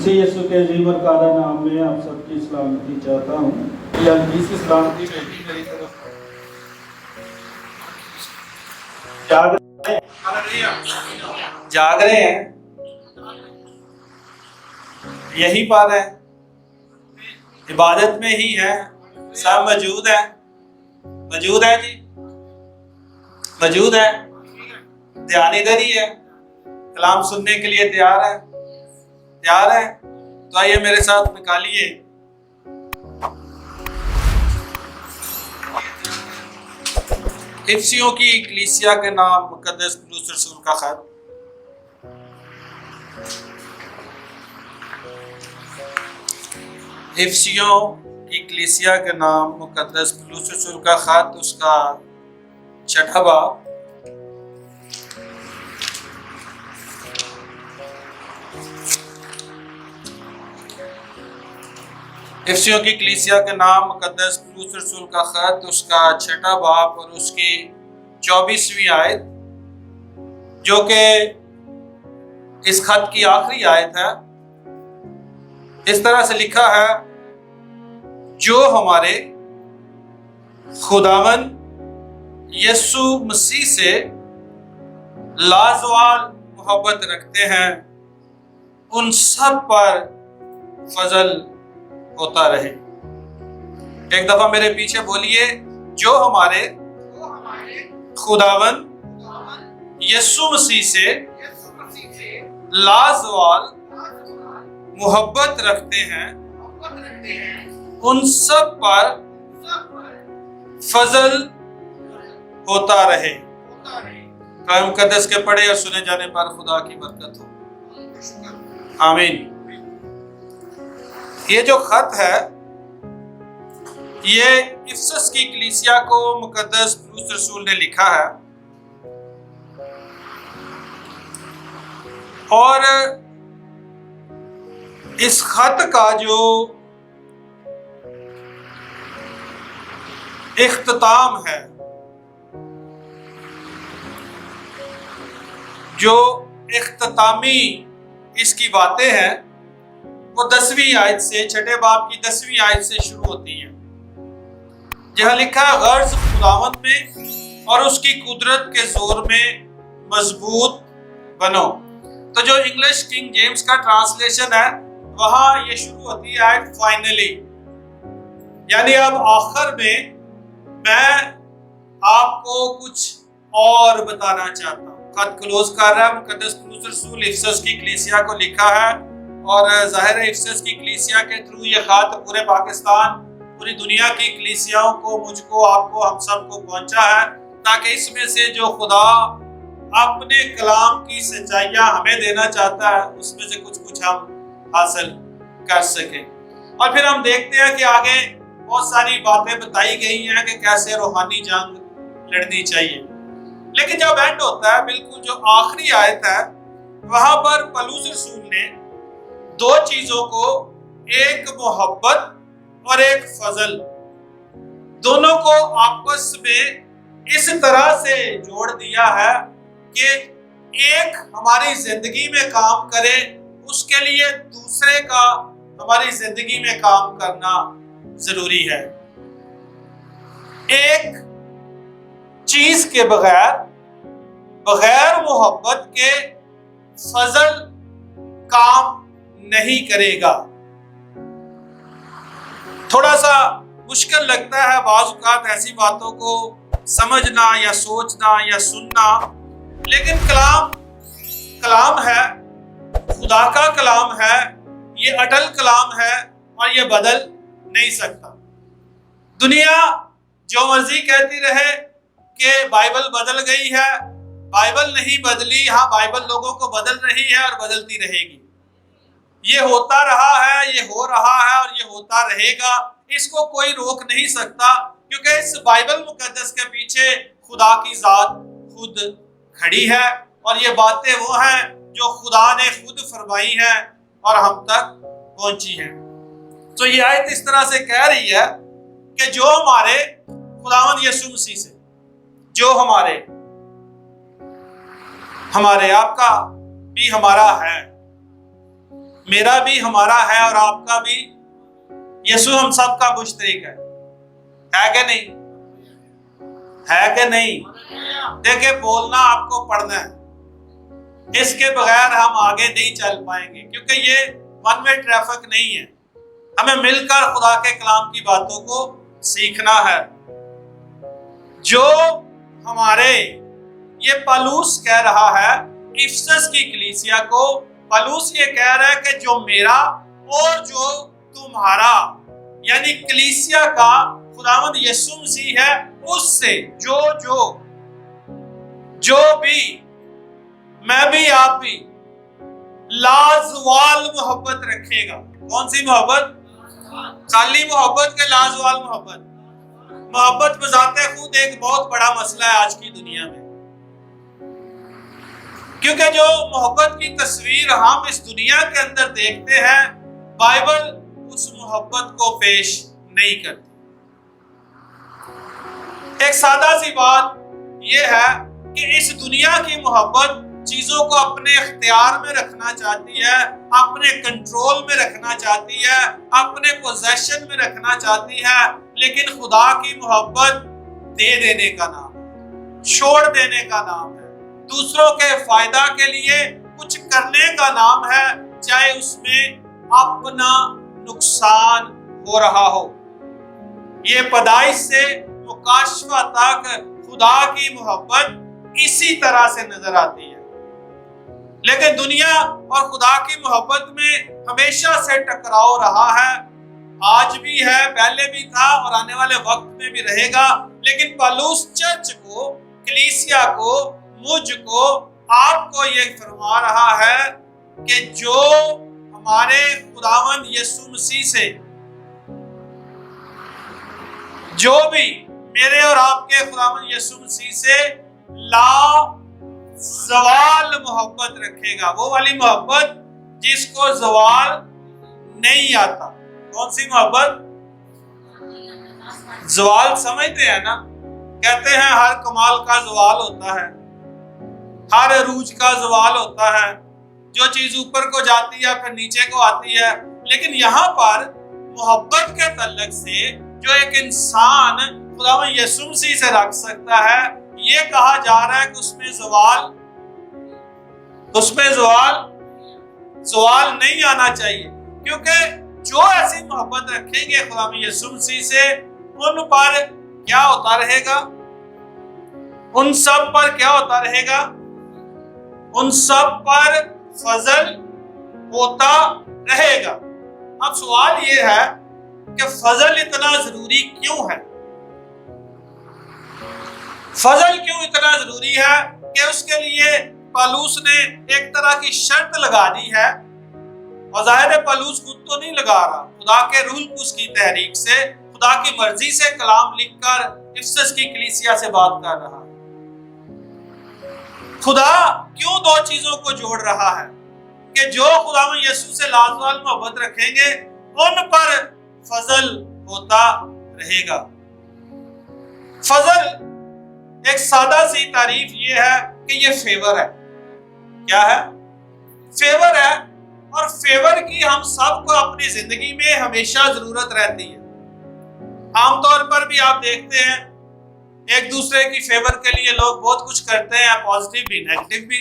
मसीह यीशु के अजीम और काला नाम में आप सबकी सलामती चाहता हूँ। या की सलामती भेजी मेरी तरफ जाग रहे हैं, यहीं पर है, इबादत में ही है, सब मौजूद है जी, मौजूद है, ध्यान इधर ही है, कलाम सुनने के लिए तैयार है, तो आइए मेरे साथ निकालिए इफिसियों की कलीसिया के नाम मुकद्दस पौलुस रसूल का खत। इफिसियों की कलीसिया के नाम मुकद्दस पौलुस रसूल का खत, उसका 6वां बाब। इफिसियों की कलीसिया के नाम मुकद्दस पौलुस रसूल का खत, उसका 6वां बाब और उसकी 24वीं आयत, जो कि इस खत की आखिरी आयत है। इस तरह से लिखा है, जो हमारे खुदावन यीशु मसीह से लाजवाल मोहब्बत रखते हैं, उन सब पर फजल होता रहे। एक दफा मेरे पीछे बोलिए, जो हमारे खुदावन यीशु मसीह से लाजवाल मोहब्बत रखते हैं, उन सब पर फजल होता रहे। कलाम मुकद्दस के पढ़े और सुने जाने पर खुदा की बरकत हो, आमीन। ये जो खत है, ये इफिसस की कलीसिया को मुकद्दस पौलुस रसूल ने लिखा है, और इस खत का जो इख्तिताम है, जो इख्तितामी इसकी बातें हैं, वो 10वीं आयत से, 6 बाब की 10वीं आयत से शुरू होती है, जहां लिखा है, गर्ज खुदावंद में और उसकी कुदरत के जोर में मजबूत बनो। तो जो इंग्लिश किंग जेम्स का ट्रांसलेशन है, वहां ये शुरू होती है आयत फाइनली, यानी अब आखिर में मैं आपको कुछ और बताना चाहता हूँ। खत क्लोज कर रहा है मुकद्दस पौलुस रसूल, इफिसस की कलीसिया को लिखा है, और जाहिर है इफिसस की कलीसिया के थ्रू ये खत पूरे पाकिस्तान, पूरी दुनिया की कलीसियाओं को, मुझको, आपको, हम सबको पहुंचा है, ताकि इसमें से जो खुदा अपने कलाम की सच्चाइयां हमें देना चाहता है, उसमें से कुछ हम हासिल कर सके। और फिर हम देखते हैं कि आगे बहुत सारी बातें बताई गई हैं कि कैसे रूहानी जंग लड़नी चाहिए। लेकिन जब एंड होता है, बिल्कुल जो आखिरी आयत है, वहां पर पौलुस रसूल ने दो चीजों को, एक मोहब्बत और एक फजल, दोनों को आपस में इस तरह से जोड़ दिया है कि एक हमारी जिंदगी में काम करे, उसके लिए दूसरे का हमारी जिंदगी में काम करना जरूरी है। एक चीज के बगैर मोहब्बत के फजल काम नहीं करेगा। थोड़ा सा मुश्किल लगता है बाज़ औक़ात ऐसी बातों को समझना या सोचना या सुनना, लेकिन कलाम है, खुदा का कलाम है, ये अटल कलाम है और ये बदल नहीं सकता। दुनिया जो मर्जी कहती रहे कि बाइबल बदल गई है, बाइबल नहीं बदली। हाँ, बाइबल लोगों को बदल रही है और बदलती रहेगी। ये होता रहा है, ये हो रहा है और ये होता रहेगा। इसको कोई रोक नहीं सकता, क्योंकि इस बाइबल मुकद्दस के पीछे खुदा की जात खुद खड़ी है, और ये बातें वो हैं जो खुदा ने खुद फरमाई हैं और हम तक पहुंची हैं। तो ये आयत इस तरह से कह रही है कि जो हमारे खुदावंद यीशु मसीह से, जो हमारे आपका भी हमारा है, मेरा भी, हमारा है और आपका भी। यीशु हम सब का मुश्तरिक है कि नहीं? है कि नहीं? देखिए, बोलना आपको पढ़ना है, इसके बगैर हम आगे नहीं चल पाएंगे, क्योंकि ये वन वे ट्रैफिक नहीं है। हमें मिलकर खुदा के कलाम की बातों को सीखना है। जो हमारे ये पौलुस कह रहा है इफिसस की कलीसिया को, पौलुस ये कह रहा है कि जो मेरा और जो तुम्हारा, यानी कलीसिया का खुदावंद यीशु मसीह है, उससे जो भी, मैं भी, आप भी लाजवाल मोहब्बत रखेगा। कौन सी मोहब्बत? खाली मोहब्बत के लाजवाल मोहब्बत। मोहब्बत बजाते खुद एक बहुत बड़ा मसला है आज की दुनिया में, क्योंकल जो मोहब्बत की तस्वीर हम इस दुनिया के अंदर देखते हैं, बाइबल उस मोहब्बत को पेश नहीं करती। एक सादा सी बात यह है कि इस दुनिया की मोहब्बत चीजों को अपने इख्तियार में रखना चाहती है, अपने कंट्रोल में रखना चाहती है, अपने पोजेशन में रखना चाहती है। लेकिन खुदा की मोहब्बत दे देने का नाम है, छोड़ देने का नाम है, दूसरों के फायदा के लिए कुछ करने का नाम है, चाहे उसमें अपना नुकसान हो रहा हो। ये पैदाइश से मुकाशफा तक खुदा की मोहब्बत इसी तरह से नजर आती है। लेकिन दुनिया और खुदा की मोहब्बत में हमेशा से टकराव रहा है, आज भी है, पहले भी था और आने वाले वक्त में भी रहेगा। लेकिन पौलुस चर्च को, कलीसिया को, मुझको, आपको ये फरमा रहा है कि जो हमारे खुदावंद यीशु मसीह से, जो भी मेरे और आपके खुदावंद यीशु मसीह से लाजवाल मोहब्बत रखेगा, वो वाली मोहब्बत जिसको जवाल नहीं आता। कौन सी मोहब्बत? जवाल समझते हैं ना? कहते हैं हर कमाल का जवाल होता है, हर अरूज का जवाल होता है, जो चीज ऊपर को जाती है फिर नीचे को आती है। लेकिन यहाँ पर मोहब्बत के तल्लक से जो एक इंसान खुदावंद यीशु मसीह से रख सकता है, ये कहा जा रहा है कि उसमें जवाल नहीं आना चाहिए, क्योंकि जो ऐसी मोहब्बत रखेंगे खुदावंद यीशु मसीह से, उन पर क्या होता रहेगा? उन सब पर क्या होता रहेगा? उन सब पर फजल होता रहेगा। अब सवाल यह है कि फजल इतना जरूरी क्यों है? फजल क्यों इतना जरूरी है कि उसके लिए पौलुस ने एक तरह की शर्त लगा दी है, और जाहिर है पौलुस खुद तो नहीं लगा रहा, खुदा के रूह को उसकी तहरीक से, खुदा की मर्जी से कलाम लिखकर इफिसस की कलीसिया से बात कर रहा है। खुदा क्यों दो चीजों को जोड़ रहा है कि जो खुदावंद यीशु से लाजवाल मोहब्बत रखेंगे उन पर फजल होता रहेगा। फजल एक सादा सी तारीफ ये है कि ये फेवर है। क्या है? फेवर है, और फेवर की हम सबको अपनी जिंदगी में हमेशा जरूरत रहती है। आमतौर पर भी आप देखते हैं एक दूसरे की फेवर के लिए लोग बहुत कुछ करते हैं, पॉजिटिव भी नेगेटिव भी,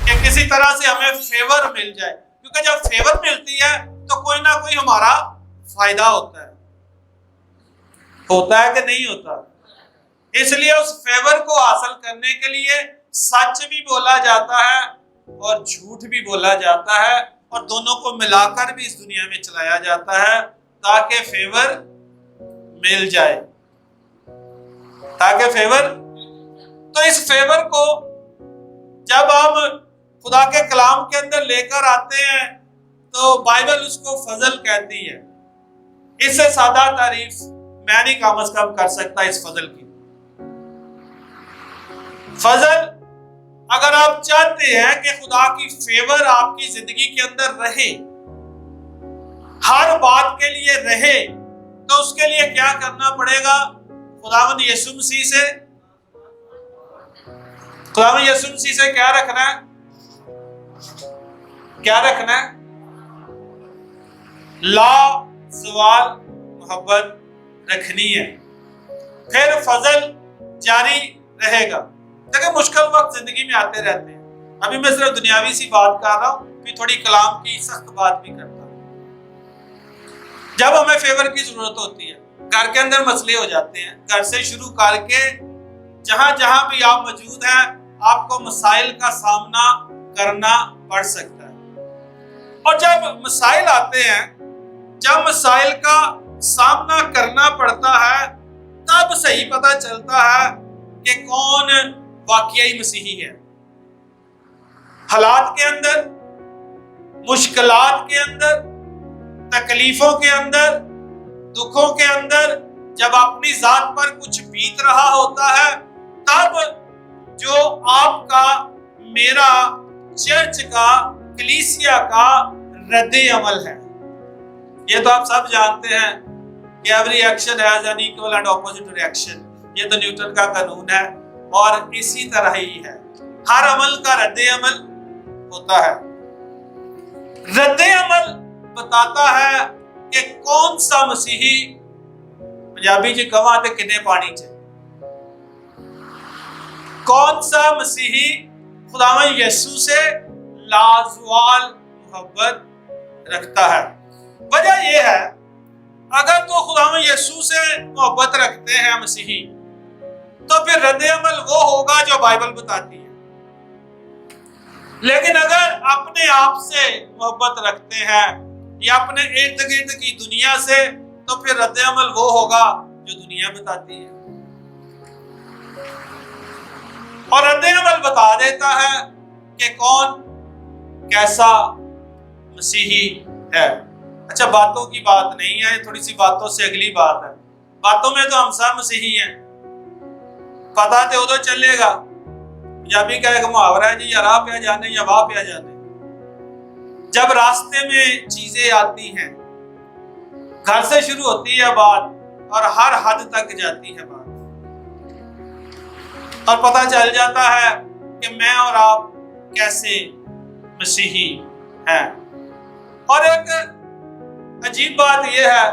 कि किसी तरह से हमें फेवर मिल जाए, क्योंकि जब फेवर मिलती है तो कोई ना कोई हमारा फायदा होता है कि नहीं होता? इसलिए उस फेवर को हासिल करने के लिए सच भी बोला जाता है और झूठ भी बोला जाता है, और दोनों को मिलाकर भी इस दुनिया में चलाया जाता है ताकि फेवर मिल जाए, ताकि फेवर। तो इस फेवर को जब हम खुदा के कलाम के अंदर लेकर आते हैं तो बाइबल उसको फजल कहती है। इससे सादा तारीफ मैं नहीं कम से कम कर सकता इस फजल की। फजल, अगर आप चाहते हैं कि खुदा की फेवर आपकी जिंदगी के अंदर रहे, हर बात के लिए रहे, तो उसके लिए क्या करना पड़ेगा? खुदावंद यीशु मसीह से क्या रखना है? क्या रखना है? लाजवाल मोहब्बत रखनी है, फिर फजल जारी रहेगा। देखिए मुश्किल वक्त जिंदगी में आते रहते हैं। अभी मैं सिर्फ दुनियावी सी बात कर रहा हूँ, फिर थोड़ी कलाम की सख्त बात भी करता हूँ। जब हमें फेवर की जरूरत होती है, घर के अंदर मसले हो जाते हैं, घर से शुरू करके जहां जहां भी आप मौजूद हैं, आपको मसाइल का सामना करना पड़ सकता है। और जब मसाइल आते हैं, जब मसाइल का सामना करना पड़ता है, तब सही पता चलता है कि कौन वाकई मसीही है। हालात के अंदर, मुश्किलात के अंदर, तकलीफों के अंदर, दुखों के अंदर, जब अपनी जात पर कुछ बीत रहा होता है, तब जो आपका, मेरा, चर्च का, कलीसिया का रद्दे अमल है। ये तो आप सब जानते हैं कि every action has an equal and opposite reaction. ये तो न्यूटन का कानून है और इसी तरह ही है। हर अमल का रद्दे अमल होता है। रद्दे अमल बताता है कि कौन सा मसीही, पंजाबी च कहां ते किन्ने पानी च, कौन सा मसीही खुदावंद यीशु से लाजवाल मोहब्बत रखता है। वजह यह है, अगर तो खुदावंद यीशु से मोहब्बत रखते हैं मसीही, तो फिर रद्दे अमल वो होगा जो बाइबल बताती है। लेकिन अगर अपने आप से मोहब्बत रखते हैं या अपने इर्द गिर्द की दुनिया से, तो फिर रद्दे अमल वो होगा जो दुनिया बताती है। और रद्दे अमल बता देता है कि कौन कैसा मसीही है। अच्छा, बातों की बात नहीं है, थोड़ी सी बातों से अगली बात है। बातों में तो हम सब मसीही हैं, पता तो उदो चलेगा। पंजाबी का एक मुहावरा है जी, या राह पे जाने या वाह पे जाने। जब रास्ते में चीजें आती हैं, घर से शुरू होती है बात और हर हद तक जाती है बात, और पता चल जाता है कि मैं और आप कैसे मसीही हैं। और एक अजीब बात यह है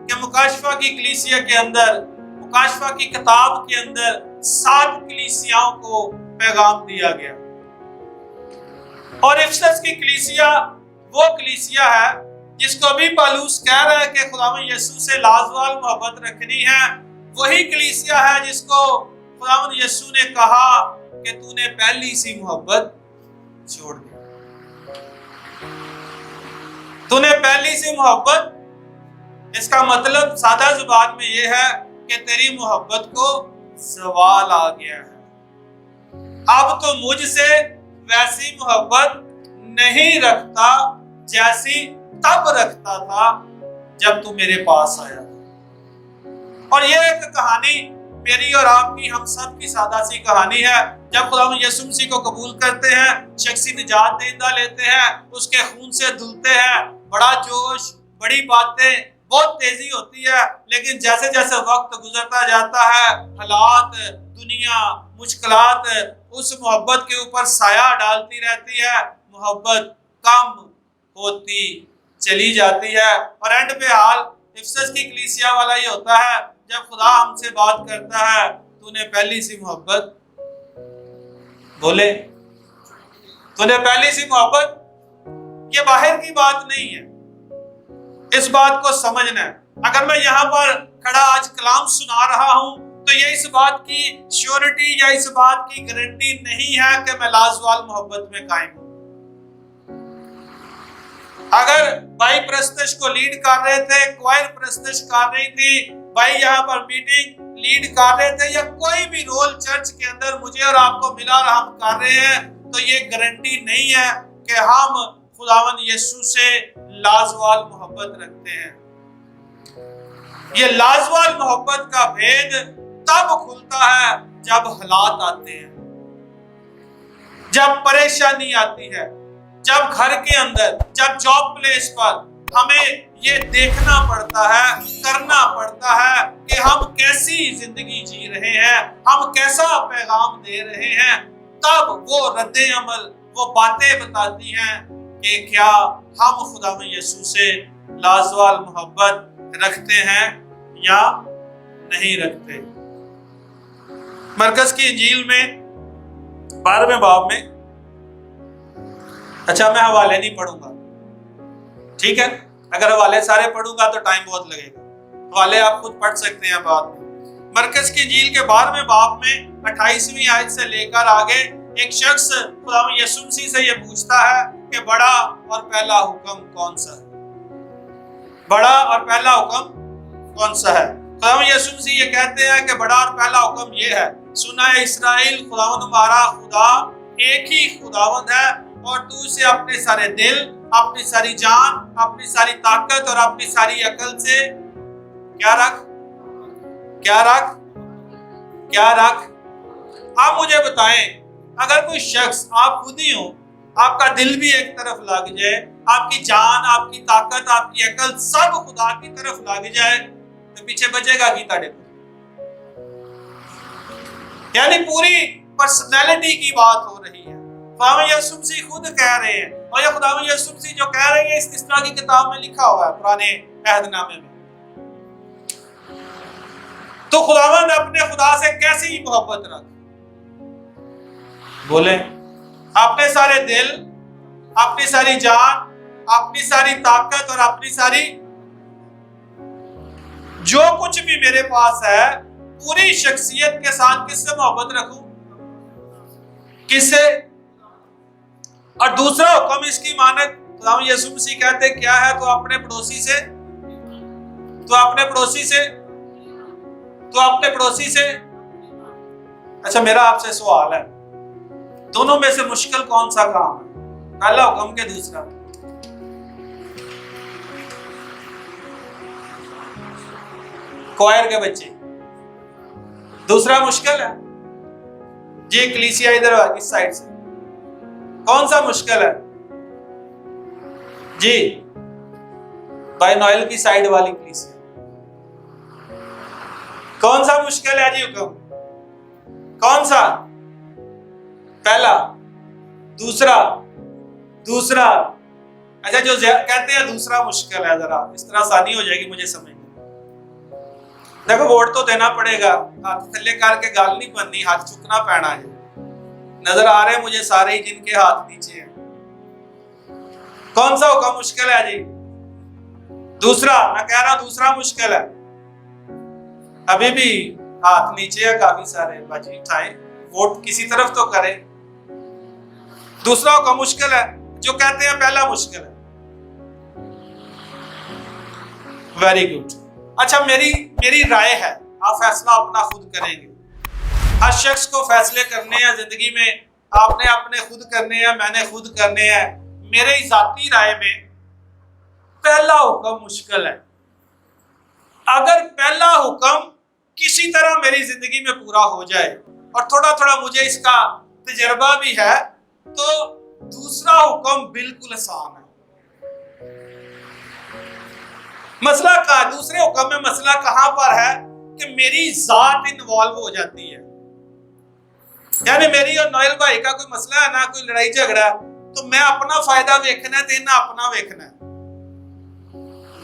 कि मुकाशफा की कलीसिया के अंदर, मुकाशफा की किताब के अंदर 7 कलीसियाओं को पैगाम दिया गया। और इफिसस की कलीसिया वो कलीसिया है जिसको अभी पौलुस कह रहा है कि खुदावंद यीशु से लाजवाल मोहब्बत रखनी है। वही कलीसिया है जिसको खुदावंद यीशु ने कहा कि तूने पहली सी मोहब्बत छोड़ दी। तूने पहली सी मोहब्बत, इसका मतलब सादा जुबान में यह है कि तेरी मोहब्बत को सवाल आ गया है। अब तो मुझसे वैसी मोहब्बत नहीं रखता जैसी तब रखता था जब तू मेरे पास आया। और यह एक कहानी मेरी और आपकी, हम सब की सादा सी कहानी है। जब खुदावंद यीशु मसीह को कबूल करते हैं, शख्सी निजात देंदा लेते हैं, उसके खून से धुलते हैं, बड़ा जोश, बड़ी बातें, बहुत तेजी होती है। लेकिन जैसे जैसे वक्त गुजरता जाता है, हालात, दुनिया, मुश्किलात उस मोहब्बत के ऊपर साया डालती रहती है, मोहब्बत कम होती चली जाती है। और एंड पे हाल इफिसस की कलीसिया वाला ही होता है। जब खुदा हमसे बात करता है, तूने पहली सी मोहब्बत, बोले तूने पहली सी मोहब्बत, ये बाहर की बात नहीं है, इस बात को समझना है। अगर मैं यहाँ पर खड़ा आज कलाम सुना रहा हूं, तो ये इस बात की श्योरिटी या इस बात की गारंटी नहीं है कि मैं लाजवाल मोहब्बत में कायम हूं। अगर भाई प्रस्तश को लीड कर रहे थे, क्वायर प्रस्तश कर रही थी, भाई यहाँ पर मीटिंग लीड कर रहे थे, या कोई भी रोल चर्च के अंदर मुझे और आपको मिला और हम कर रहे हैं, तो ये गारंटी नहीं है कि हम खुदावंद यीशु से लाजवाल मोहब्बत रखते हैं। ये लाजवाल मोहब्बत का भेद तब खुलता है जब हालात आते हैं, जब परेशानी आती है, जब घर के अंदर, जब जॉब प्लेस पर हमें ये देखना पड़ता है, करना पड़ता है कि हम कैसी जिंदगी जी रहे हैं, हम कैसा पैगाम दे रहे हैं। तब वो रद्दे अमल, वो बातें बताती हैं कि क्या हम खुदावंद यीशु से लाजवाल मोहब्बत रखते हैं या नहीं रखते। मरकज की इंजील में 12वें बाब में, अच्छा मैं हवाले नहीं पढ़ूंगा, ठीक है, अगर हवाले सारे पढ़ूंगा तो टाइम बहुत लगेगा, हवाले आप खुद पढ़ सकते हैं बाद में। मरकज की इंजील के 12वें बाब में 28वीं आयत से लेकर आगे एक शख्स खुदावंद यीशु मसीह से ये पूछता है कि बड़ा और पहला हुक्म कौन सा है? बड़ा और पहला हुक्म कौन सा है? खुदावंद यीशु मसीह ये कहते हैं कि बड़ा और पहला हुक्म ये है, सुना है इस्राएल, खुदावंद हमारा खुदा एक ही खुदावंद है और तू उसे अपने सारे दिल, अपनी सारी जान, अपनी सारी ताकत और अपनी सारी अकल से क्या रख, क्या रख, क्या रख। आप मुझे बताएं, अगर कोई शख्स, आप खुद ही हो, आपका दिल भी एक तरफ लग जाए, आपकी जान, आपकी ताकत, आपकी अकल सब खुदा की तरफ लग जाए तो पीछे बचेगा की ताड़े। यानी पूरी पर्सनैलिटी की बात हो रही है। खुदावंद यीशु मसीह खुद कह रहे हैं, और ये खुदावंद यीशु मसीह जो कह रहे हैं इस इस्रा की किताब में लिखा हुआ है, पुराने अहदनामे में। तो खुदावंद अपने खुदा से कैसी मोहब्बत रख, बोले अपने सारे दिल, अपनी सारी जान, अपनी सारी ताकत और अपनी सारी जो कुछ भी मेरे पास है, पूरी शख्सियत के साथ किससे मोहब्बत रखूं? किससे? और दूसरा हुक्म इसकी मानक खुदावंद यीशु मसीह कहते क्या है? तो अपने पड़ोसी से, तो अपने पड़ोसी से, तो अपने पड़ोसी से। अच्छा मेरा आपसे सवाल है, दोनों में से मुश्किल कौन सा काम है? पहला हुक्म के दूसरा? क्वायर के बच्चे, दूसरा मुश्किल है जी। कलीसिया इधर इस साइड से, कौन सा मुश्किल है जी? भाई नोएल की साइड वाली कलीसिया, कौन सा मुश्किल है जी हुक्म? कौन सा? पहला, दूसरा, दूसरा। अच्छा जो कहते हैं दूसरा मुश्किल है, जरा इस तरह आसानी हो जाएगी मुझे समझ में। देखो वोट तो देना पड़ेगा, हाथ थल्ले करके गाल नहीं बननी, हाथ चुकना पैना है। नजर आ रहे हैं मुझे सारे ही जिनके हाथ नीचे हैं। कौन सा हुक्म मुश्किल है जी? दूसरा। मैं कह रहा हूं दूसरा मुश्किल है। अभी भी हाथ नीचे है काफी सारे, बाजी उठाए, वोट किसी तरफ तो करे। दूसरा हुक्म मुश्किल है, जो कहते हैं पहला मुश्किल है। Very good. अच्छा मेरी राय है, आप फैसला अपना खुद करेंगे। हर शख्स को फैसले करने हैं जिंदगी में, आपने अपने खुद करने हैं, मैंने खुद करने हैं। मेरे जाती राय में पहला हुक्म मुश्किल है। अगर पहला हुक्म किसी तरह मेरी जिंदगी में पूरा हो जाए और थोड़ा थोड़ा मुझे इसका तजर्बा भी है, तो दूसरा हुक्म बिल्कुल आसान है। मसला का दूसरे हुक्म में मसला कहां पर है कि मेरी जात इन्वॉल्व हो जाती है। यानी मेरी और नोएल भाई का कोई मसला है ना, कोई लड़ाई झगड़ा, तो मैं अपना फायदा देखना है, तेना अपना देखना है,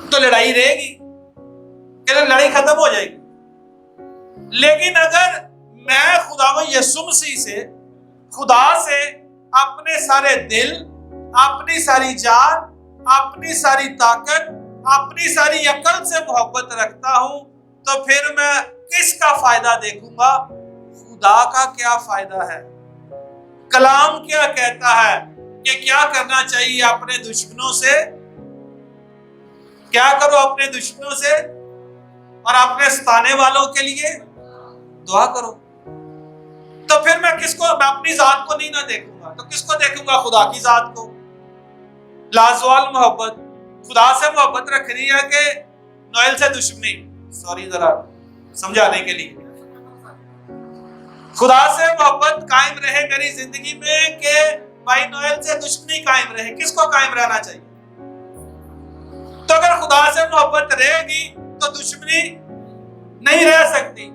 तो लड़ाई रहेगी, कि लड़ाई खत्म हो जाएगी। लेकिन अगर मैं खुदावंद यीशु मसीह से, खुदा से अपने सारे दिल, अपनी सारी जान, अपनी सारी ताकत, अपनी सारी अकल से मोहब्बत रखता हूं, तो फिर मैं किसका फायदा देखूंगा? खुदा का क्या फायदा है? कलाम क्या कहता है कि क्या करना चाहिए अपने दुश्मनों से? क्या करो अपने दुश्मनों से और अपने सताने वालों के लिए दुआ करो। तो फिर मैं अपनी जात को नहीं ना देखूंगा, तो किसको देखूंगा? खुदा की जात को। लाजवाल मोहब्बत, खुदा से मोहब्बत रखनी है कि नोएल से दुश्मनी? सॉरी जरा समझाने के लिए, खुदा से मोहब्बत कायम रहे मेरी जिंदगी में कि भाई नोएल से दुश्मनी कायम रहे? किसको कायम रहना चाहिए? तो अगर खुदा से मोहब्बत रहेगी तो दुश्मनी नहीं रह सकती,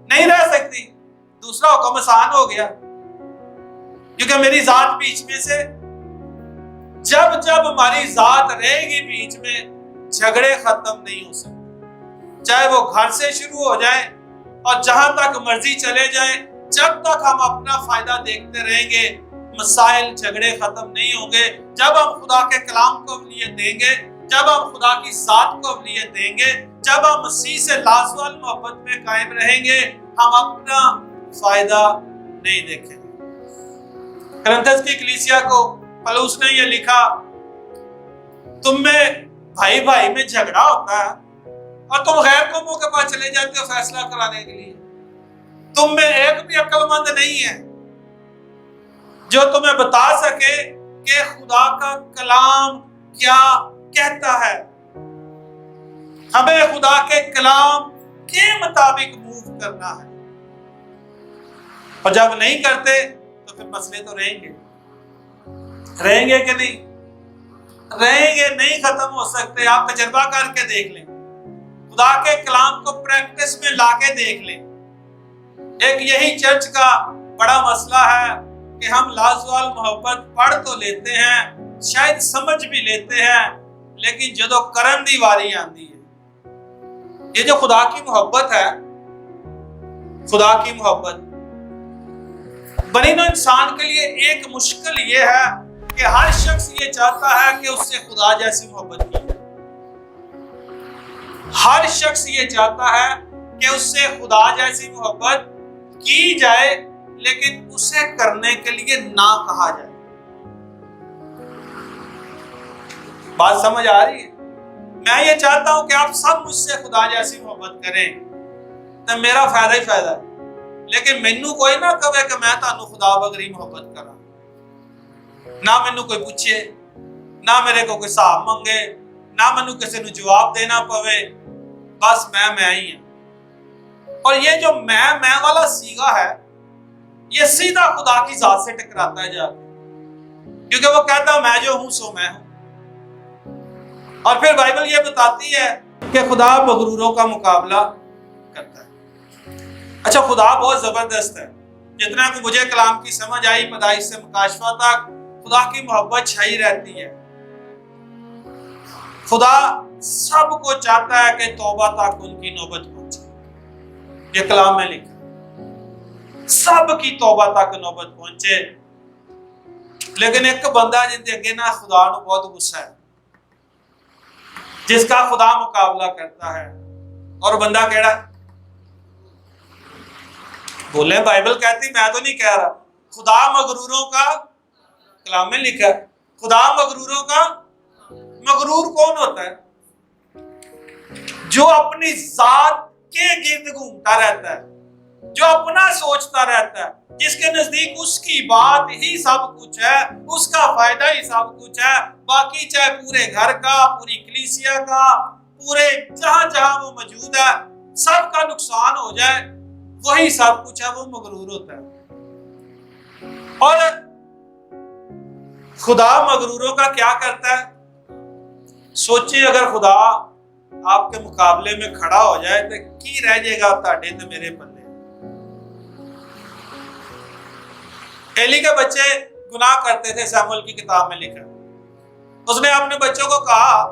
नहीं रह सकती। दूसरा हुक्म आसान हो गया, क्योंकि मेरी जात बीच में से, जब जब हमारी जात रहेगी बीच में, झगड़े खत्म नहीं हो सकते, चाहे वो घर से शुरू हो जाए और जहां तक मर्जी चले जाए। जब तक हम अपना फायदा देखते रहेंगे, मसाइल झगड़े खत्म नहीं होंगे। जब हम खुदा के कलाम को अवलियत देंगे, जब हम खुदा की जात को अवलियत देंगे, जब हम मसीह से लाजवाल मोहब्बत में कायम रहेंगे, हम अपना फायदा नहीं देखेंगे। कुरिन्थियों की कलीसिया को पौलुस ने यह लिखा, तुम में भाई भाई में झगड़ा होता है और तुम गैर कौमों के पास चले जाते हो फैसला कराने के लिए। तुम में एक भी अक्लमंद नहीं है जो तुम्हें बता सके कि खुदा का कलाम क्या कहता है। हमें खुदा के कलाम के मुताबिक मूव करना है, और जब नहीं करते तो फिर मसले तो रहेंगे कि नहीं? रहेंगे, नहीं खत्म हो सकते। आप तजर्बा करके देख लें, खुदा के कलाम को प्रैक्टिस में लाके देख लें। एक यही चर्च का बड़ा मसला है कि हम लाजवाल मोहब्बत पढ़ तो लेते हैं, शायद समझ भी लेते हैं, लेकिन जदों करन दी वारी आती है, ये जो खुदा की मोहब्बत है, खुदा की मोहब्बत बनी नौ इंसान के लिए एक मुश्किल ये है कि हर शख्स ये चाहता है कि उससे खुदा जैसी मोहब्बत की जाए। हर शख्स ये चाहता है कि उससे खुदा जैसी मोहब्बत की जाए, लेकिन उसे करने के लिए ना कहा जाए। बात समझ आ रही है? मैं ये चाहता हूं कि आप सब मुझसे खुदा जैसी मोहब्बत करें, तो मेरा फायदा ही फायदा है। लेकिन मैनू कोई ना कहे कि मैं तानू खुदा बगैर मोहब्बत करा, ना मैनू कोई पूछे, ना मेरे को कोई हिसाब मंगे, ना मैनू किसी को जवाब देना पवे, बस मैं ही हूं। और ये जो मैं वाला सीगा है, ये सीधा खुदा की जात से टकराता है जाके, क्योंकि वो कहता मैं जो हूं सो मैं हूं। और फिर बाइबल ये बताती है कि खुदा मगरूरों का मुकाबला करता है। अच्छा, खुदा बहुत जबरदस्त है। जितना कि मुझे कलाम की समझ आई, पैदाइश से मुकाशफा तक खुदा की मोहब्बत छाई रहती है। खुदा सबको चाहता है कि तौबा तक उनकी नौबत पहुंचे। ये कलाम में लिखा, सब की तौबा तक नौबत पहुंचे। लेकिन एक बंदा जिंदे अगे ना खुदा नूं बहुत गुस्सा है, जिसका खुदा मुकाबला करता है। और बंदा केड़ा? बोले बाइबल कहती, मैं तो नहीं कह रहा। खुदा मगरूरों का, कलाम में लिखा है, खुदा मगरूरों का। मगरूर कौन होता है? जो अपनी जात के गिर्द घूमता रहता है, जो अपना सोचता रहता है, जिसके नजदीक उसकी बात ही सब कुछ है, उसका फायदा ही सब कुछ है। बाकी चाहे पूरे घर का, पूरी कलीसिया का, पूरे जहां जहां वो मौजूद है, सबका नुकसान हो जाए, वही सब कुछ है, वो मगरूर होता है। और खुदा मगरूरों का क्या करता है? सोचिए, अगर खुदा आपके मुकाबले में खड़ा हो जाए तो की रह जाएगा ताड़े तो मेरे पल्ले। एली के बच्चे गुनाह करते थे, सैमुअल की किताब में लिखा। उसने अपने बच्चों को कहा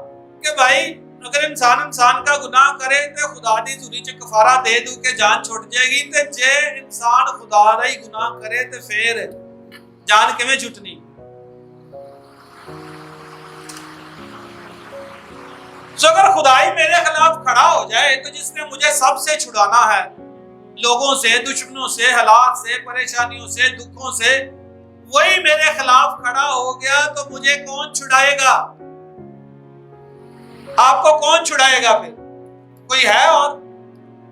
कि भाई, अगर इंसान का गुनाह करे तो खुदा दी धुरी च कफारा दे दू के जान छुट जाएगी, तो जे इंसान खुदा दा ही गुनाह करे तो फिर जान किवें छुटनी? तो अगर खुदाई मेरे खिलाफ खड़ा हो जाए, तो जिसने मुझे सबसे छुड़ाना है, लोगों से, दुश्मनों से, हालात से, परेशानियों से, दुखों से, वही मेरे खिलाफ खड़ा हो गया, तो मुझे कौन छुड़ाएगा? आपको कौन छुड़ाएगा? फिर कोई है? और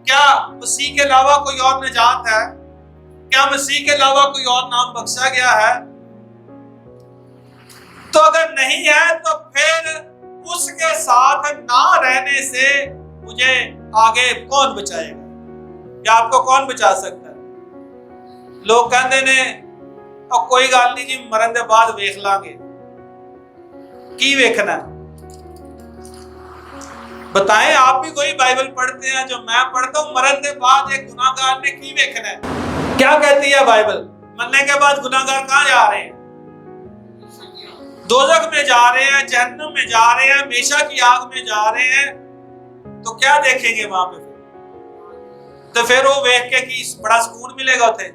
क्या मसीह के अलावा कोई और निजात है? क्या मसीह के अलावा कोई और नाम बख्शा गया है? तो अगर नहीं है, तो फिर उसके साथ ना रहने से मुझे आगे कौन बचाएगा? या आपको कौन बचा सकता है? लोग कहते ने और कोई गल नहीं जी, मरन के बाद वेख लांगे। की वेखना? बताएं, आप भी कोई बाइबल पढ़ते हैं जो मैं पढ़ता हूं, मरन के बाद एक गुनाहगार ने की वेखना है? क्या कहती है बाइबल? मरने के बाद गुनाहगार कहां जा रहे हैं? दोजख में जा रहे हैं, जहन्नम में जा रहे हैं, हमेशा की आग में जा रहे हैं, तो क्या देखेंगे वहां पे? तो फिर वो देख के कि बड़ा सुकून मिलेगा उसे,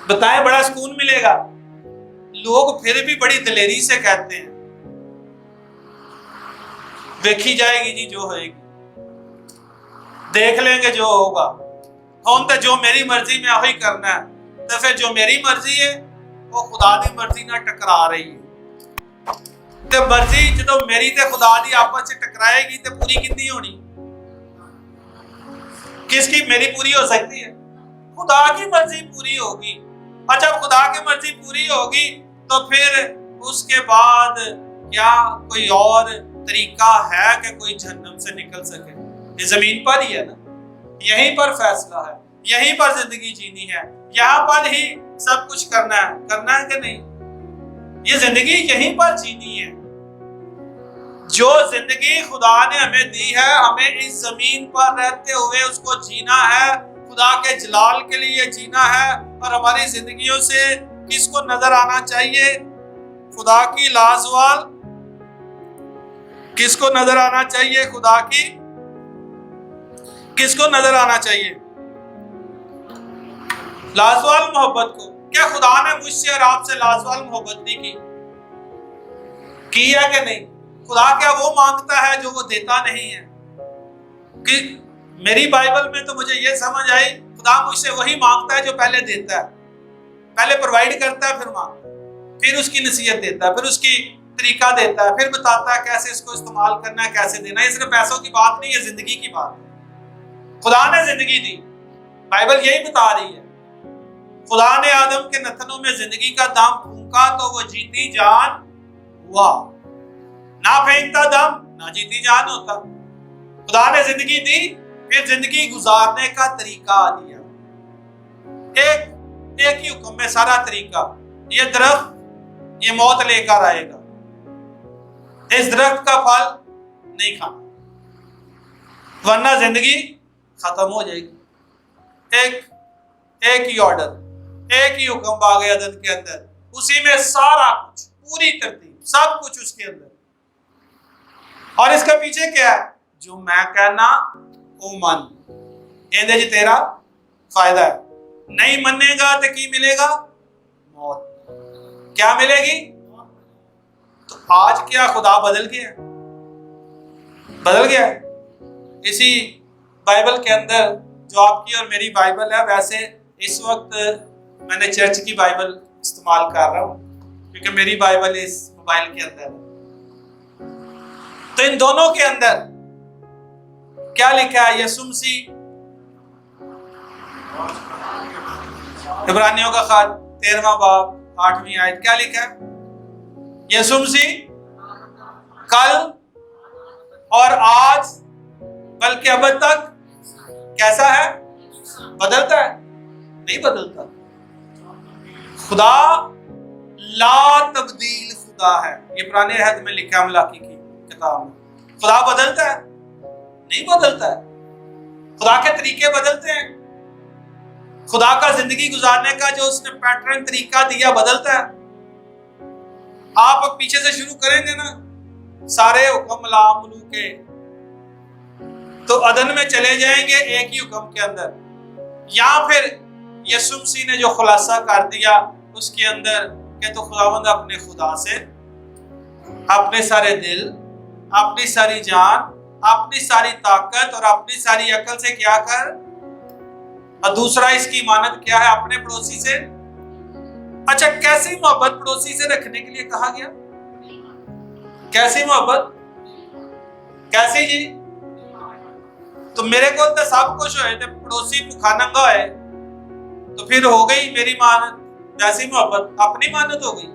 बताएं बड़ा सुकून मिलेगा? लोग फिर भी बड़ी दिलेरी से कहते हैं देखी जाएगी जी जो होएगी, देख लेंगे जो होगा, हम तो जो मेरी मर्जी में वही करना है। तो फिर जो मेरी मर्जी है वो खुदा दी मर्जी ना टकरा रही है। तो मर्जी जो मेरी ते खुदा दी आपस में टकराएगी तो पूरी कितनी होनी? किसकी मेरी पूरी हो सकती है? खुदा की मर्जी पूरी होगी। और जब खुदा की मर्जी पूरी होगी तो फिर उसके बाद क्या कोई और तरीका है कि कोई जहन्नम से निकल सके? ये जमीन पर ही है ना, यहीं पर फैसला है, यहीं पर जिंदगी जीनी है, यहाँ पर ही सब कुछ करना है कि नहीं? ये जिंदगी यहीं पर जीनी है। जो जिंदगी खुदा ने हमें दी है, हमें इस जमीन पर रहते हुए उसको जीना है, खुदा के जलाल के लिए जीना है। और हमारी जिंदगियों से किसको नजर आना चाहिए? खुदा की लाजवाल किसको नजर आना चाहिए? खुदा की किसको नजर आना चाहिए? लाजवाल मोहब्बत को। क्या खुदा ने मुझसे और आपसे लाजवाल मोहब्बत नहीं की है कि नहीं? खुदा क्या वो मांगता है जो वो देता नहीं है? कि मेरी बाइबल में तो मुझे ये समझ आई, खुदा मुझसे वही मांगता है जो पहले देता है, पहले प्रोवाइड करता है, फिर मांगता है, फिर उसकी नसीहत देता है, फिर उसकी तरीका देता है, फिर बताता है कैसे इसको इस्तेमाल करना है, कैसे देना है। ये सिर्फ पैसों की बात नहीं है, जिंदगी की बात है। खुदा ने जिंदगी दी, बाइबल यही बता रही है। खुदा ने आदम के नथनों में जिंदगी का दाम फूंका तो वो जीती जान हुआ, ना फेंकता दम ना जीती जान होता। खुदा ने जिंदगी दी, फिर जिंदगी गुजारने का तरीका दिया। एक ही हुक्म में सारा तरीका। ये दरख्त ये मौत लेकर आएगा, इस दरख्त का फल नहीं खाना वरना जिंदगी खत्म हो जाएगी। एक ही ऑर्डर, एक ही हुक्म आ गया अदन के अंदर, उसी में सारा कुछ, पूरी तरतीब, सब कुछ उसके अंदर। और इसके पीछे क्या है? जो मैं कहना वो मन, एंदे जी तेरा फायदा है। नहीं मनेगा तो की मिलेगा? मौत। क्या मिलेगी? तो आज क्या खुदा बदल गया? बदल गया। इसी बाइबल के अंदर जो आपकी और मेरी बाइबल है, वैसे इस वक्त मैंने चर्च की बाइबल इस्तेमाल कर रहा हूं क्योंकि मेरी बाइबल इस मोबाइल के अंदर है। तो इन दोनों के अंदर क्या लिखा है? यीशु मसीह, इब्रानियों का खत 13वां बाब 8वीं आयत, क्या लिखा है? यीशु मसीह कल और आज बल्कि अब तक कैसा है? बदलता है? नहीं बदलता। खुदा ला तब्दील खुदा है, ये पुराने अहद में लिखा है मलाकी की किताब में। खुदा बदलता है? नहीं बदलता है। खुदा के तरीके बदलते हैं, खुदा का जिंदगी गुजारने का जो उसने पैटर्न तरीका दिया बदलता है। आप अब पीछे से शुरू करेंगे ना, सारे हुक्म लामलू के, तो अदन में चले जाएंगे एक ही हुक्म के अंदर, या फिर यीशु मसीह ने जो खुलासा कर दिया उसके अंदर कि तो खुदावंद अपने खुदा से अपने सारे दिल, अपनी सारी जान, अपनी सारी ताकत और अपनी सारी अकल से क्या कर। और दूसरा इसकी इमानत क्या है? अपने पड़ोसी से। अच्छा, कैसी मोहब्बत पड़ोसी से रखने के लिए कहा गया? कैसी मोहब्बत? कैसी जी? तो मेरे को तो सब कुछ होए थे, पड़ोसी भूखा नंगा है तो फिर हो गई मेरी मानत। वैसी मोहब्बत अपनी मानत हो गई।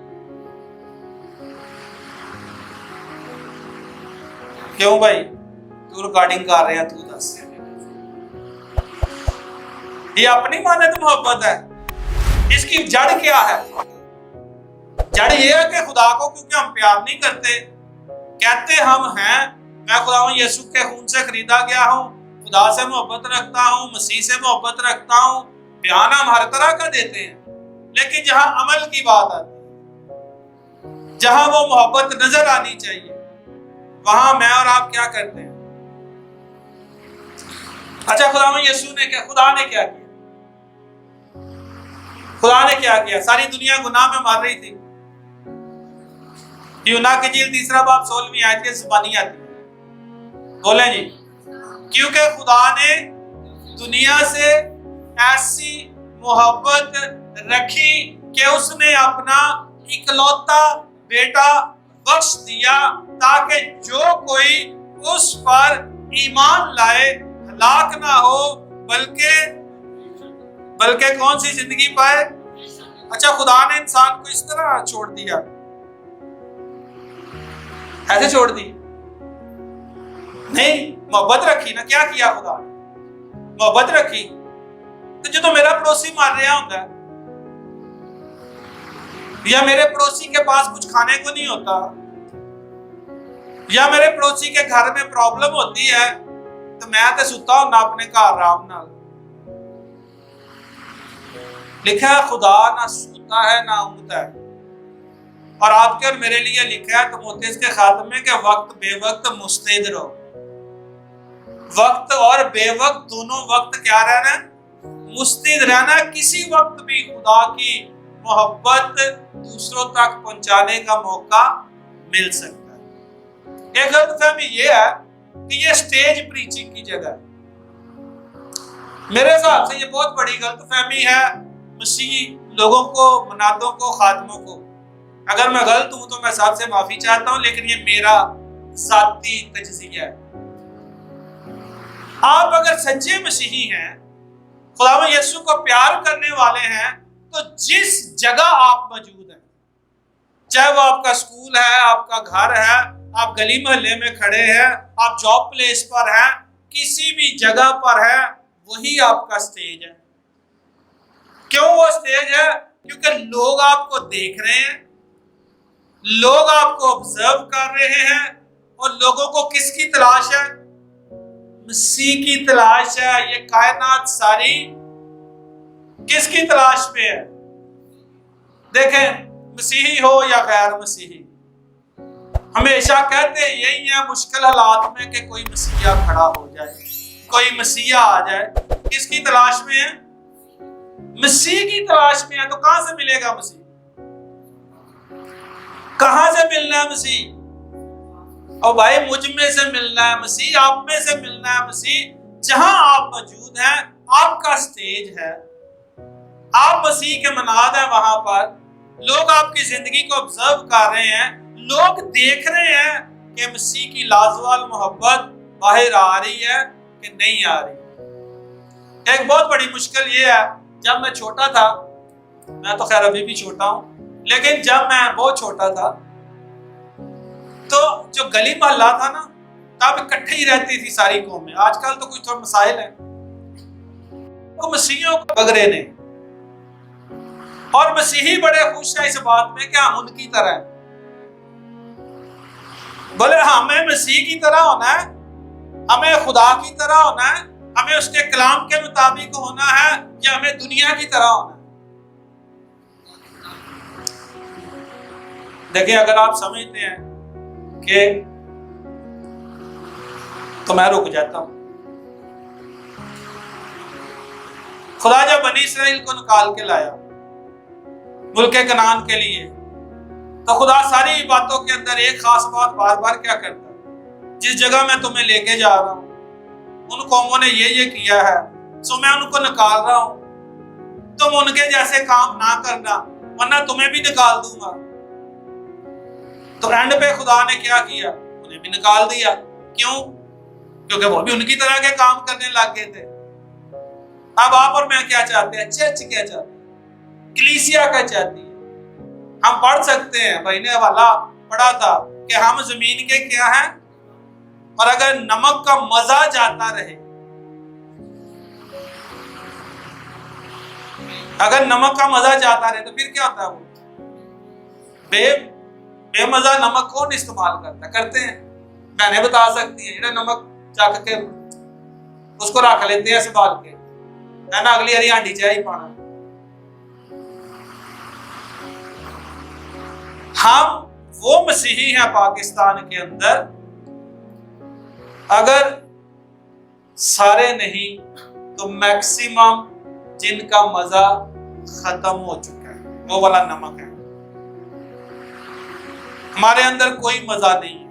क्यों भाई, तू रिकॉर्डिंग कर रहे हैं, तू दस, ये अपनी मानत मोहब्बत है? इसकी जड़ क्या है? जड़ ये है कि खुदा को क्योंकि हम प्यार नहीं करते, कहते हम हैं मैं खुदा हूं, यीशु के खून से खरीदा गया हूं, खुदा से मोहब्बत रखता हूं, मसीह से मोहब्बत रखता हूं, बयान हम हर तरह का देते हैं, लेकिन जहां अमल की बात आती है, जहां वो मोहब्बत नजर आनी चाहिए वहां मैं और आप क्या करते हैं? अच्छा, खुदा ने क्या किया? खुदा ने क्या किया? सारी दुनिया गुनाह में मार रही थी। यूना की झील 3 बाब 16वीं आयत की जुबानी आती है। बोले जी, क्योंकि खुदा ने दुनिया से ऐसी मोहब्बत रखी कि उसने अपना इकलौता बेटा बख्श दिया ताकि जो कोई उस पर ईमान लाए हलाक ना हो बल्कि कौन सी जिंदगी पाए। अच्छा, खुदा ने इंसान को इस तरह छोड़ दिया, ऐसे छोड़ दी नहीं, मोहब्बत रखी ना। क्या किया खुदा ने? मोहब्बत रखी। तो जो मेरा पड़ोसी मार रहा होता है या मेरे पड़ोसी के पास कुछ खाने को नहीं होता या मेरे पड़ोसी के घर में प्रॉब्लम होती है तो मैं तो सुता हूं ना अपने घर आराम नाल। लिखा है खुदा ना सोता है ना ऊँघता है। और आपके और मेरे लिए लिखा है तीमुथियुस के खात में कि वक्त बेवक्त मुस्तैद रहो। वक्त और बेवक्त दोनों वक्त क्या रहना? मुस्तैद रहना। किसी वक्त भी खुदा की मोहब्बत दूसरों तक पहुंचाने का मौका मिल सकता है। एक गलतफहमी ये है कि ये स्टेज प्रीचिंग की जगह है। मेरे हिसाब से ये बहुत बड़ी गलतफहमी है मसीही लोगों को, मुनादों को, खादमों को। अगर मैं गलत हूं तो मैं सबसे माफी चाहता हूं, लेकिन ये मेरा जाती तजज़िया है। आप अगर सच्चे मसीही हैं, खुदा यीशु को प्यार करने वाले हैं, तो जिस जगह आप मौजूद हैं, चाहे वो आपका स्कूल है, आपका घर है, आप गली मोहल्ले में खड़े हैं, आप जॉब प्लेस पर हैं, किसी भी जगह पर है, वही आपका स्टेज है। क्यों वो स्टेज है? क्योंकि लोग आपको देख रहे हैं, लोग आपको ऑब्जर्व कर रहे हैं। और लोगों को किसकी तलाश है? मसीह की तलाश है। ये कायनात सारी किसकी तलाश में है? देखें, मसीही हो या गैर मसीही, हमेशा कहते हैं यही है मुश्किल हालात में कि कोई मसीहा खड़ा हो जाए, कोई मसीहा आ जाए। किसकी तलाश में है? मसीह की तलाश में है। तो कहां से मिलेगा मसीह? कहां से मिलना है मसीह? और भाई मुझ में से मिलना है मसीह, आप में से मिलना है मसीह। जहां आप मौजूद हैं, आपका स्टेज है, आप मसीह के मनाद हैं। वहां पर लोग आपकी जिंदगी को ऑब्जर्व कर रहे हैं, लोग देख रहे हैं कि मसीह की लाजवाल मोहब्बत बाहर आ रही है कि नहीं आ रही। एक बहुत बड़ी मुश्किल ये है, जब मैं छोटा था, मैं तो खैर अभी भी छोटा हूं, लेकिन जब मैं बहुत छोटा था तो जो गली मोहल्ला था ना, तब इकट्ठे ही रहती थी सारी कौमें। आजकल तो कुछ थोड़ा मसाइल है, तो मसीहियों को बगरे ने, और मसीही बड़े खुश है इस बात में कि हम उनकी तरह हैं। बोले हमें मसीह की तरह होना है, हमें खुदा की तरह होना है, हमें उसके कलाम के मुताबिक होना है, या हमें दुनिया की तरह होना है? देखिए, अगर आप समझते हैं कि तो मैं रुक जाता हूं। खुदा जब बनी इस्राइल को निकाल के लाया मुल्के कनान के लिए, तो खुदा सारी बातों के अंदर एक खास बात बार बार क्या करता है? जिस जगह मैं तुम्हें लेके जा रहा हूं, उन कौमों ने ये किया है, सो मैं उनको निकाल रहा हूं, तुम उनके जैसे काम ना करना वरना तुम्हें भी निकाल दूंगा। तो एंड पे खुदा ने क्या किया? उन्हें भी निकाल दिया। क्यों? क्योंकि वो भी उनकी तरह के काम करने लग गए थे। अब आप और मैं क्या चाहते हैं? अच्छे क्या चाहते हैं? कलीसिया क्या चाहती है? हम पढ़ सकते हैं, भाई ने हवाला पढ़ा था कि हम जमीन के क्या हैं, और अगर नमक का मजा जाता रहे, अगर नमक का मजा जाता रहे तो फिर क्या होता है? वो बेमजा नमक कौन इस्तेमाल करते हैं? मैंने बता सकती है, जेड़ा नमक चक के उसको रख लेते हैं संभाल के, है ना, अगली हरी हांडी चाही पाना। हम वो मसीही हैं पाकिस्तान के अंदर, अगर सारे नहीं तो मैक्सिमम जिनका मजा खत्म हो चुका है, वो वाला नमक है। हमारे अंदर कोई मजा नहीं है।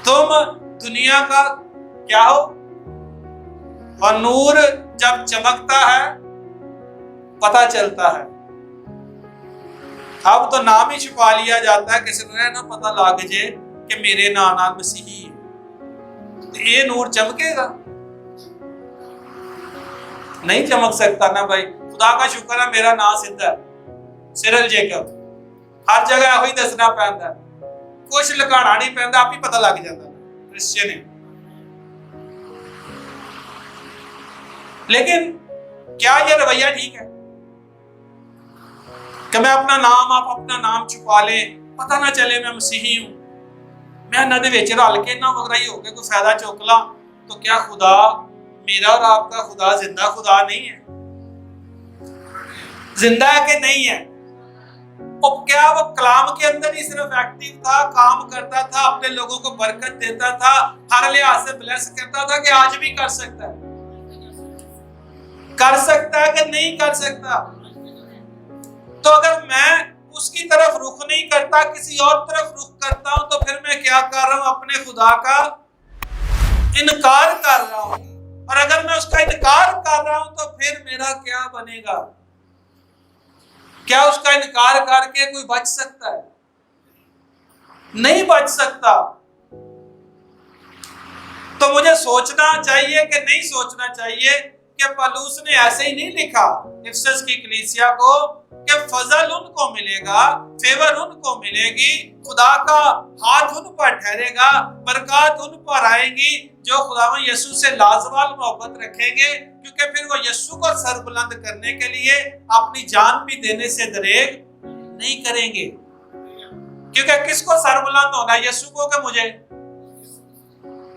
तुम दुनिया का क्या हो, और नूर जब चमकता है पता चलता है। अब तो नाम ही छुपा लिया जाता है, किसी ने ना पता लग जाए कि मेरे नाना मसीही है, तो ये नूर चमकेगा? नहीं चमक सकता ना भाई। खुदा का शुक्र है मेरा नाम सीधा सिरल जेकब, हर जगह वही दसना पैंदा, कुछ लुकाना नहीं पैंदा, आप ही पता लग जाता क्रिश्चियन है। लेकिन क्या ये रवैया ठीक है कि मैं अपना नाम, आप अपना नाम छुपा ले, पता ना चले मैं मसीही हूं, मैं नदे विच रल के ना वगराई होके कोई फायदा चुक ला, तो क्या खुदा मेरा और आपका खुदा जिंदा खुदा नहीं है? जिंदा है कि नहीं है? और क्या वो कलाम के अंदर ही सिर्फ एक्टिव था, काम करता था, अपने लोगों को बरकत देता था, हर लिहाज से ब्लेस करता था, कि आज भी कर सकता है? कर सकता है कि नहीं कर सकता? तो अगर मैं उसकी तरफ रुख नहीं करता, किसी और तरफ रुख करता हूं, तो फिर मैं क्या कर रहा हूं? अपने खुदा का इनकार कर रहा हूं। और अगर मैं उसका इनकार कर रहा हूं, तो फिर मेरा क्या बनेगा? क्या उसका इनकार करके कोई बच सकता है? नहीं बच सकता। तो मुझे सोचना चाहिए कि नहीं सोचना चाहिए कि पौलुस ने ऐसे ही नहीं लिखा इफिसस की कलीसिया को कि फजल उनको मिलेगा, फेवर उनको मिलेगी, खुदा का हाथ उन पर ठहरेगा, बरकत उन पर आएगी जो खुदावन यीशु से लाजवाल मोहब्बत रखेंगे, क्योंकि फिर वो यीशु को सरबुलंद करने के लिए अपनी जान भी देने से दरेग नहीं करेंगे। क्योंकि किसको सरबुलंद होना है? यीशु को कि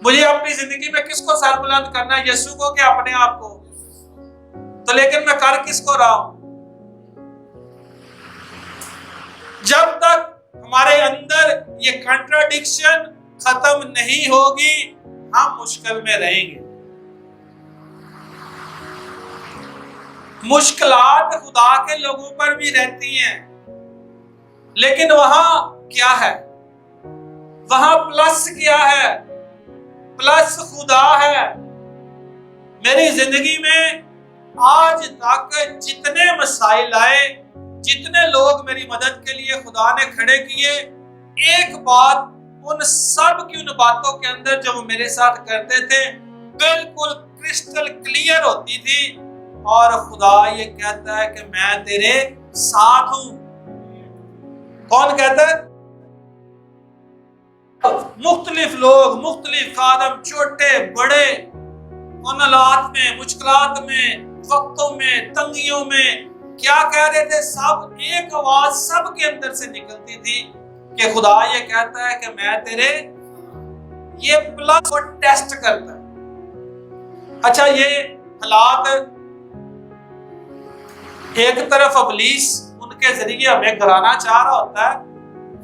मुझे अपनी जिंदगी में किसको सरबुलंद करना है? यीशु को कि अपने आप को? तो लेकिन मैं कर किसको रहा हूं? जब तक हमारे अंदर ये कंट्राडिक्शन खत्म नहीं होगी, हम मुश्किल में रहेंगे। मुश्किलात खुदा के लोगों पर भी रहती हैं, लेकिन वहां क्या है? वहां प्लस क्या है? प्लस खुदा है। मेरी जिंदगी में आज तक जितने मसाइल आए, जितने लोग मेरी मदद के लिए खुदा ने खड़े किए, एक बात उन सब की, उन बातों के अंदर जो वो मेरे साथ करते थे, बिल्कुल क्रिस्टल क्लियर होती थी। और खुदा ये कहता है कि मैं तेरे साथ हूं। कौन कहता है? मुख्तलिफ लोग, मुख्तलिफ खादम, छोटे बड़े, उन हालात में, मुश्किलात में, वक्तों में, तंगियों में क्या कह रहे थे? सब एक आवाज सब के अंदर से निकलती थी कि खुदा ये कहता है कि मैं तेरे, ये प्लस और टेस्ट करता है। अच्छा, ये हालात एक तरफ इब्लीस उनके जरिए हमें गिराना चाह रहा होता है,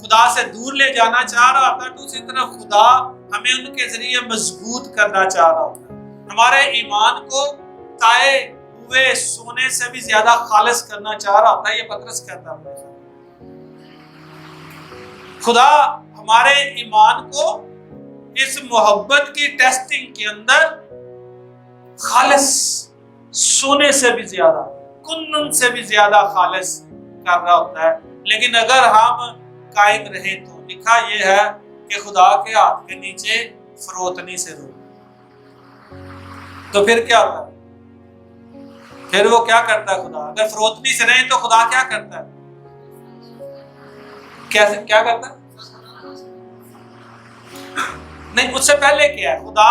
खुदा से दूर ले जाना चाह रहा होता है, दूसरी तरफ खुदा हमें उनके जरिए मजबूत करना चाह रहा होता है, हमारे ईमान को ताए हुए सोने से भी ज्यादा खालिस करना चाह रहा होता है। ये पतरस कहता है खुदा हमारे ईमान को इस मोहब्बत की टेस्टिंग के अंदर खालिस, सोने से भी ज्यादा, कुंदन से भी ज्यादा खालिस कर रहा होता है। लेकिन अगर हम कायम रहे तो लिखा यह है कि खुदा के हाथ के नीचे फरोतनी से रो। तो फिर क्या होता है? फिर वो क्या करता है खुदा? अगर फरोतनी से रहे तो खुदा क्या करता है? कैसे क्या करता है? नहीं, उससे पहले क्या है? खुदा,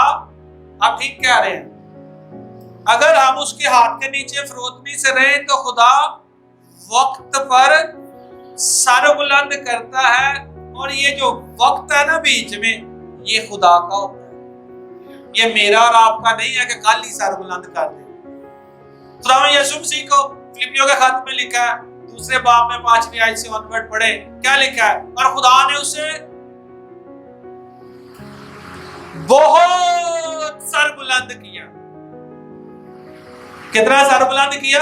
आप ठीक कह रहे हैं, अगर हम उसके हाथ के नीचे फरोतनी से रहे तो खुदा वक्त पर सर बुलंद करता है। और ये जो वक्त है ना बीच में, ये खुदा का होता है, ये मेरा और आपका नहीं है कि कल ही सर बुलंद कर दे। खुदा यीशु मसीह को फिलिपियों के खत में लिखा है दूसरे बाब में 5वीं आयत से ऑनवर्ड पढ़े, क्या लिखा है? और खुदा ने उसे बहुत सरबुलंद किया। कितना सरबुलंद किया?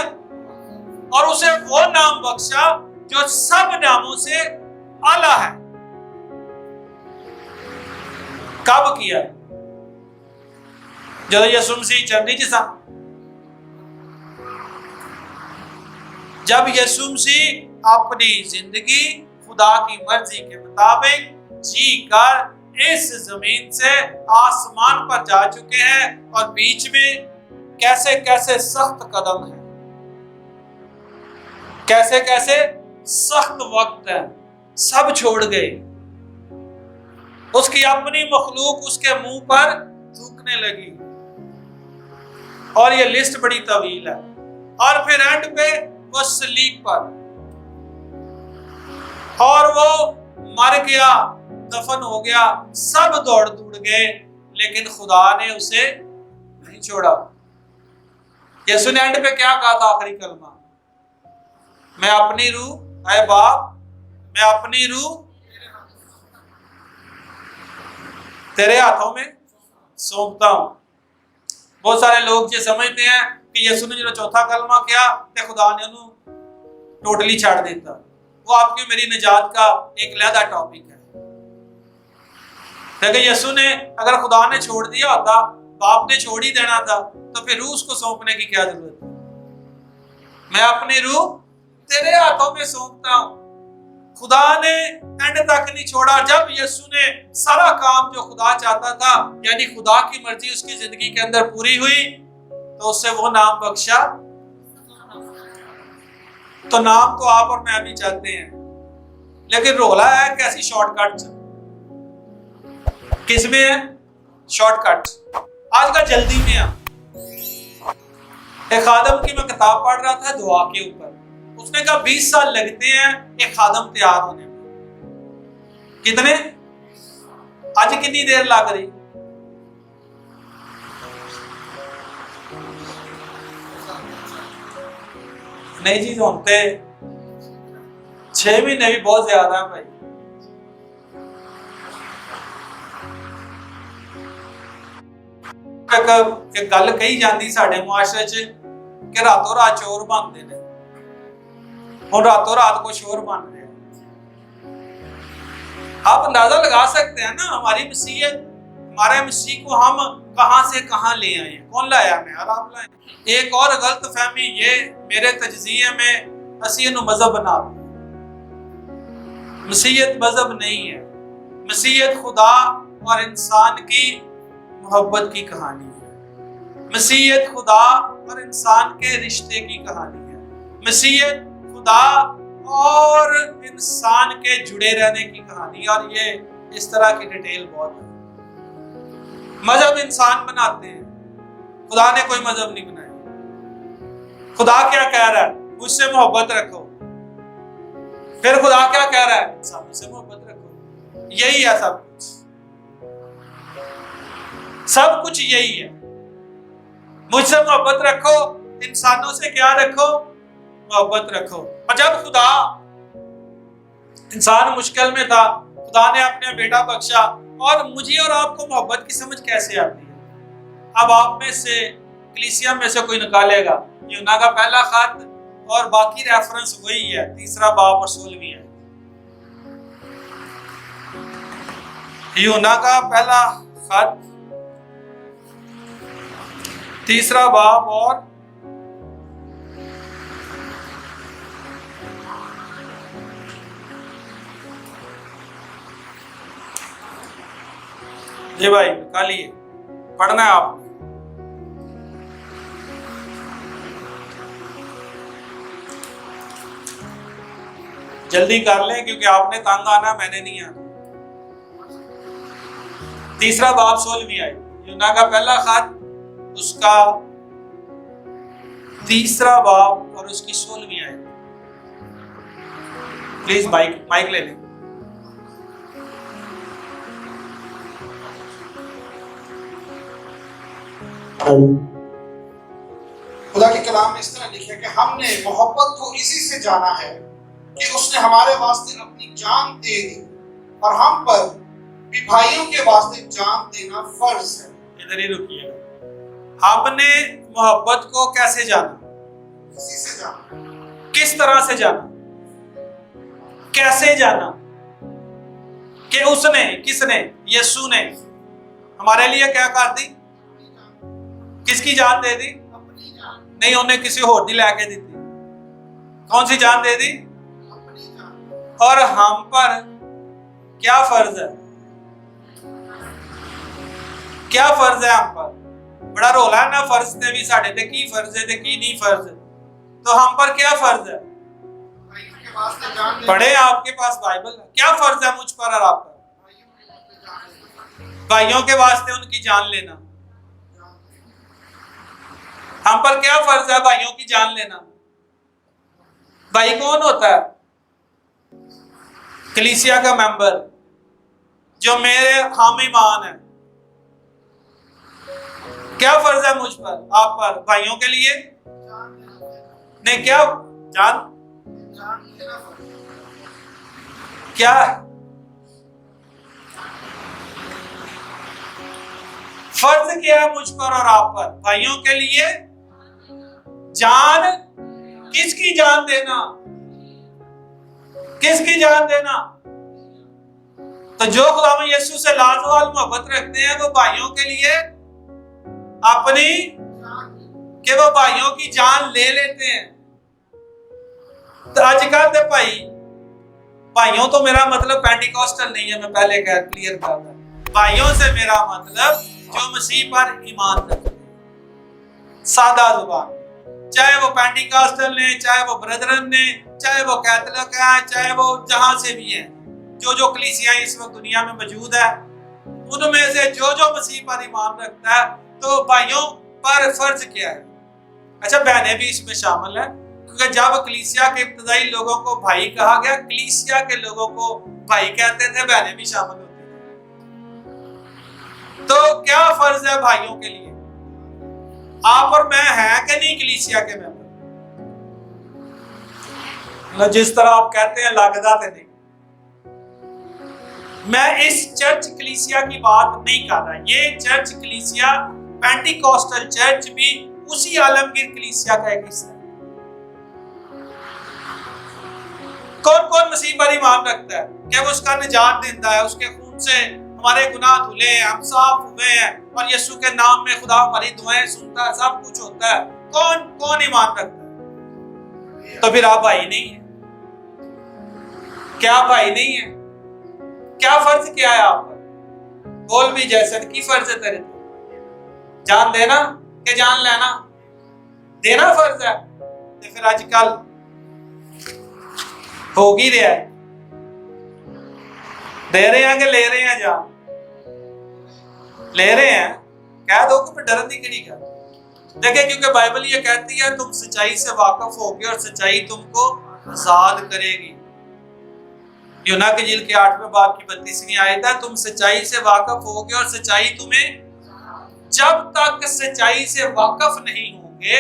और उसे वो नाम बख्शा जो सब नामों से आला है। कब किया? जब यीशु मसीह चरनी जिसा, जब यीशु मसीह अपनी जिंदगी खुदा की मर्जी के मुताबिक जी कर इस जमीन से आसमान पर जा चुके हैं, और बीच में कैसे कैसे सख्त कदम है, कैसे कैसे सख्त वक्त है, सब छोड़ गए। उसकी अपनी मखलूक उसके मुंह पर थूकने लगी, और ये लिस्ट बड़ी तवील है। और फिर एंड पे वो सलीब पर, और वो मर गया, दफन हो गया, सब दौड़ गए, लेकिन खुदा ने उसे नहीं छोड़ा। यीशु ने एंड पे क्या कहा था? आखिरी कलमा, मैं अपनी रूह, ऐ बाप, मैं अपनी रूह तेरे हाथों में सौंपता हूं। बहुत सारे लोग ये समझते हैं कि यीशु ने जो चौथा कलमा किया तो खुदा ने उन्हें टोटली छाड़ देता। वो आपकी मेरी निजात का एक अलग टॉपिक है। लेकिन यीशु ने, अगर खुदा ने छोड़ दिया होता, बाप ने छोड़ ही देना था, तो फिर रूह उसको सौंपने की क्या जरूरत है? मैं अपनी रूह तेरे हाथों में सौंपता हूं। खुदा ने एंड तक नहीं छोड़ा। जब यीशु ने सारा काम जो खुदा चाहता था, यानी खुदा की मर्जी उसकी जिंदगी के अंदर पूरी हुई, तो उससे वो नाम बख्शा। तो नाम तो आप और मैं भी चाहते हैं, लेकिन रोला है कैसी शॉर्टकट, किसमें है शॉर्टकट? आजकल जल्दी में है। एक खादम की मैं किताब पढ़ रहा था दुआ के ऊपर, उसने कहा 20 साल लगते हैं एक खादम तैयार होने में। कितने? आज कितनी देर लग रही? नहीं जी, होते 6 महीने भी बहुत ज्यादा है भाई। एक गल कही जाती साडे मुआशरे च कि रातों रात चोर बनते हैं। हम रातों रात को चोर बन रहे हैं। आप अंदाजा लगा सकते हैं ना, हमारी मसीहत, हमारे मसीह को हम कहां से कहां ले आए हैं। कौन लाया? मैं और आप लाए। एक और गलत फहमी ये मेरे तजजिए में असी नूं मजहब बना दिया। मसीहत मजहब नहीं है। मसीहत खुदा और इंसान की मोहब्बत की कहानी है। मसीहत खुदा और इंसान के रिश्ते की कहानी है। मसीहत खुदा और इंसान के जुड़े रहने की कहानी। और ये इस तरह की डिटेल बहुत है। मजहब इंसान बनाते हैं, खुदा ने कोई मजहब नहीं बनाया। खुदा क्या कह रहा है? मुझसे मोहब्बत रखो। फिर खुदा क्या कह रहा है? इंसानों से मोहब्बत रखो। यही है सब कुछ, सब कुछ यही है। मुझसे मोहब्बत रखो, इंसानों से क्या रखो? मोहब्बत रखो। और जब खुदा, इंसान मुश्किल में था, खुदा ने अपने बेटा बख्शा। और मुझे और आपको मोहब्बत की समझ कैसे आती है? अब आप में से, कलीसिया में से कोई निकालेगा यूहन्ना का पहला खत, और बाकी रेफरेंस वही है, 3 बाब और 16वीं है। यूहन्ना का पहला खत 3 बाब और 16 भाई निकालिए, पढ़ना है आप। जल्दी कर लें क्योंकि आपने तंग आना, मैंने नहीं आना। 3 बाब 16वीं आयत, यूहन्ना का पहला खत, उसका 3 बाब और उसकी 16वीं आयत। प्लीज माइक ले लें। खुदा के कलाम में इस तरह लिखा है कि हमने मोहब्बत को इसी से जाना है कि उसने हमारे वास्ते अपनी जान दे दी, और हम पर भी भाइयों के वास्ते जान देना फर्ज है। इधर ही रुकिए। हमने मोहब्बत को कैसे जाना? इसी से जाना। किस तरह से जाना? कैसे जाना? कि उसने, किसने? यीशु ने हमारे लिए क्या कर दी? किसकी जान दे दी? अपनी जान नहीं, उन्हें किसी होर दी लैके दी थी। कौन सी जान दे दी? अपनी जान। और हम पर क्या फर्ज है? क्या फर्ज है हम पर? बड़ा रोला है ना, फर्ज ने भी साढ़े ते की फर्ज है ते की नहीं फर्ज। तो हम पर क्या फर्ज है? भाइयों के वास्ते जान देना। पढ़े, आपके पास बाइबल है। क्या फर्ज है मुझ पर और आप पर? भाइयों के वास्ते उनकी जान लेना। हम पर क्या फर्ज है भाइयों की जान लेना? भाई कौन होता है? कलीसिया का मेंबर जो मेरे हम ईमान है। क्या फर्ज है मुझ पर, आप पर, भाइयों के लिए? नहीं, क्या जान क्या फर्ज क्या है मुझ पर और आप पर? भाइयों के लिए जान। किसकी जान देना? किसकी जान देना? तो जो खुदा में यीशु से लाजवाब मोहब्बत रखते हैं वो भाइयों के लिए अपनी, कि वो भाइयों की जान ले लेते हैं। तो आजकल के भाइयों तो मेरा मतलब पेंटिकॉस्टल नहीं है, मैं पहले क्लियर कर दूं। भाइयों से मेरा मतलब जो मसीह पर ईमान रखते हैं, सादा जुबान, चाहे वो पेंटिकॉस्टल ने, चाहे वो ब्रदरन ने, चाहे वो कैथोलिक है, चाहे वो जहां से भी हैं, जो कलीसियाएं इस वक्त दुनिया में मौजूद है, उनमें से जो मसीह पर ईमान रखता है, तो भाइयों पर फर्ज क्या है? अच्छा, बहनें भी इसमें शामिल है, क्योंकि जब कलीसिया के इब्तदाई लोगों को भाई कहा गया, कलीसिया के लोगों को भाई कहते थे, बहनें भी शामिल होती थी। तो क्या फर्ज है भाइयों के लिए? आप और मैं है कि नहीं कलीसिया के मेंबर? जिस तरह आप कहते हैं लगदा तो नहीं। मैं इस चर्च कलीसिया की बात नहीं कर रहा। ये चर्च कलीसिया, पेंटिकॉस्टल चर्च भी उसी आलमगीर कलीसिया का एक हिस्सा है। कौन कौन मसीह पर ईमान रखता है कि वो उसका निजात देता है, उसके खून से हमारे गुनाह धुले हैं, हम साफ हुए हैं, और यीशु के नाम में खुदा हमारी दुआएं सुनता है, सब कुछ होता है। कौन कौन ईमान रखता है? तो फिर आप भाई नहीं है? क्या भाई नहीं है? क्या फर्ज क्या है आप पर? बोल भी जैसे की फर्ज है तेरे? जान देना कि जान लेना? देना फर्ज है। तो फिर आजकल हो ही रहा है, दे रहे हैं कि ले रहे हैं? जान ले रहे हैं। कह दो कि डरन की कड़ी का देखे, क्योंकि बाइबल ये कहती है तुम सच्चाई से वाकिफ होगे और सच्चाई तुमको आजाद करेगी। यूना की इंजील के 8वें बाब की 32वीं आयत है, तुम सच्चाई से वाकिफ होगे और सच्चाई तुम्हें, जब तक सच्चाई से वाकिफ नहीं होंगे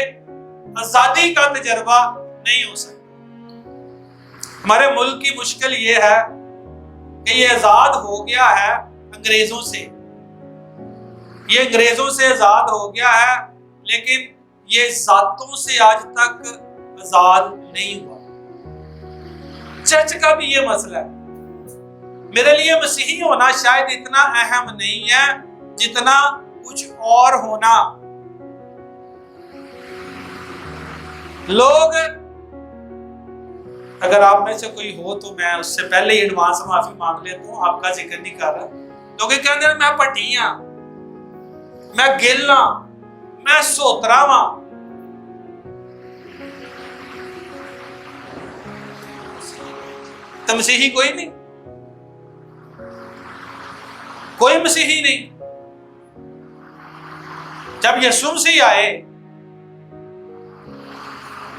आजादी का तजर्बा नहीं हो सकता। हमारे मुल्क की मुश्किल ये है कि ये आजाद हो गया है अंग्रेजों से, ये अंग्रेजों से आजाद हो गया है, लेकिन ये जातों से आज तक आजाद नहीं हुआ। चर्च का भी ये मसला है। मेरे लिए मसीही होना शायद इतना अहम नहीं है जितना कुछ और होना। लोग, अगर आप में से कोई हो तो मैं उससे पहले ही एडवांस माफी मांग लेता हूं, आपका जिक्र नहीं कर रहा। लोग कहते हैं मैं पटिया, मैं गिलना, मैं सोतरा वा। तो मसीही कोई नहीं, कोई मसीही नहीं। जब यीशु मसीह आए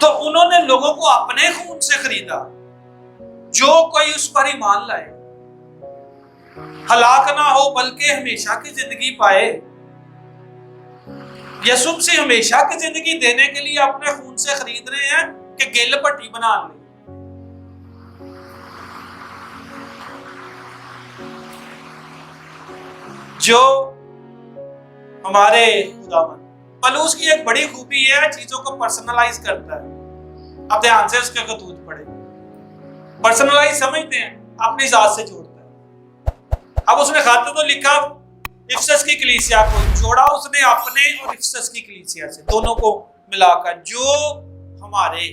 तो उन्होंने लोगों को अपने खून से खरीदा। जो कोई उस पर ईमान लाए हलाक ना हो बल्कि हमेशा की जिंदगी पाए। यसुम से हमेशा की जिंदगी देने के लिए अपने खून से खरीद रहे हैं कि गिल पट्टी बना ले। जो हमारे खुदावन पलूस की एक बड़ी खूबी है, चीजों को पर्सनलाइज करता है। अब ध्यान से उसके खतूत पढ़े, पर्सनलाइज समझते हैं, अपनी जात से जोड़ता है। अब उसने खाते तो लिखा इफसस की कलीसिया को, जोड़ा उसने अपने और इफसस की कलीसिया से, दोनों को मिलाकर, जो हमारे,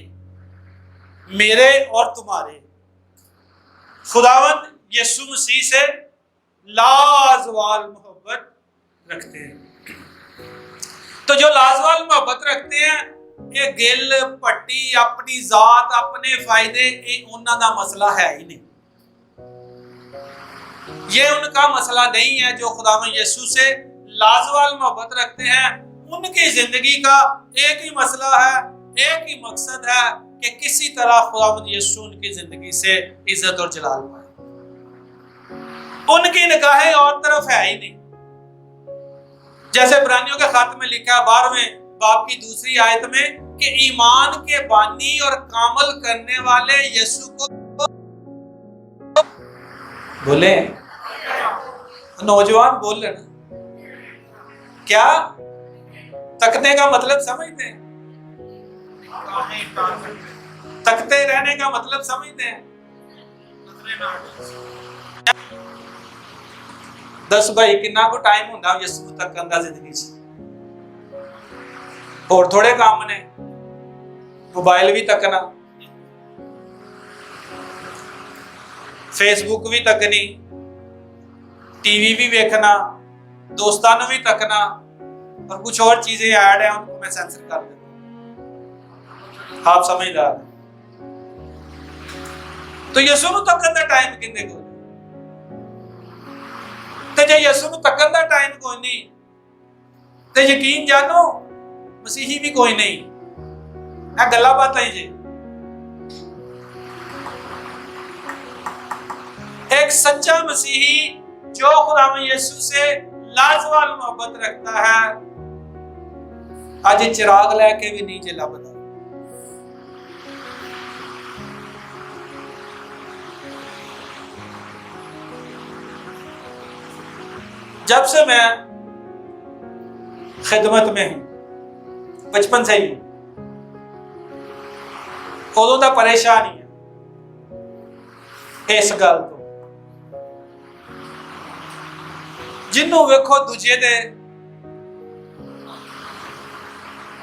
मेरे और तुम्हारे खुदावन यीशु मसीह से लाजवाल मोहब्बत रखते हैं। तो जो लाजवाल मोहब्बत रखते हैं, ये गिल पट्टी, अपनी जात, अपने फायदे, ये उन्हों का मसला है ही नहीं। ये उनका मसला नहीं है। जो खुदावन यीशु से लाजवाल मोहब्बत रखते हैं, उनकी जिंदगी का एक ही मसला है, एक ही मकसद है कि किसी तरह खुदावन यीशु उनकी जिंदगी से इज्जत और जलाल पाए। उनकी निगाहें और तरफ है ही नहीं। जैसे इब्रानियों के खाते में लिखा है 12वें बाब की 2री आयत में कि ईमान के बानी और कामल करने वाले यीशु को बोले, नौजवान बोल रहे ना, क्या तकने का मतलब समझते हैं? तकते रहने का मतलब समझते हैं? 10 भाई किन्ना को टाइम होंदा यीशु तकन दा जिंदगी च, और थोड़े काम ने, मोबाइल भी तकना, फेसबुक भी तकनी, टीवी भी देखना, दोस्तां भी तकना, और कुछ और चीजें ऐड है उनको मैं सेंसर कर देता। आप समझदार? तो यीशु नु तकन दा टाइम किन्ने को, ते जे यीशु नु तकन दा टाइम कोई नहीं, ते यकीन जानो मसीही भी कोई नहीं। ए गल्ला बात है जी। एक सच्चा मसीही जो खुदावन यीशु से लाजवाल मोहब्बत रखता है, आज चिराग लेके भी नहीं जला बता। जब से मैं खिदमत में हूं, बचपन से ही हूं, उदों दा परेशान ही है इस गल तो। जिन्हों वेखो दूजे दे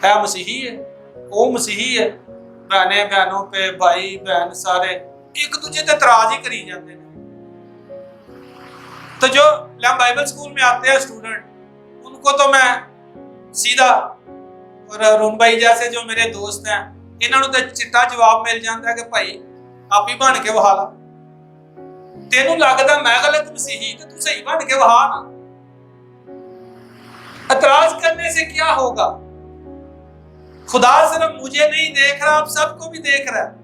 है मसीही है, वो मसीही है, बहने बहनों पे, भाई बहन सारे एक दूजे ते इतराज ही करी जाते हैं। तो जो बाइबल स्कूल में आते हैं स्टूडेंट, उनको तो मैं सीधा, और अरुण भाई जैसे जो मेरे दोस्त हैं, इन्होंने तो चिट्टा जवाब मिल जाता है कि भाई आप ही बन के वहा ला। तेनू लगता मैं गलत मसीही, तो तू सही बन के वहा ना। एतराज करने से क्या होगा? खुदा सिर्फ मुझे नहीं देख रहा, आप सबको भी देख रहा है।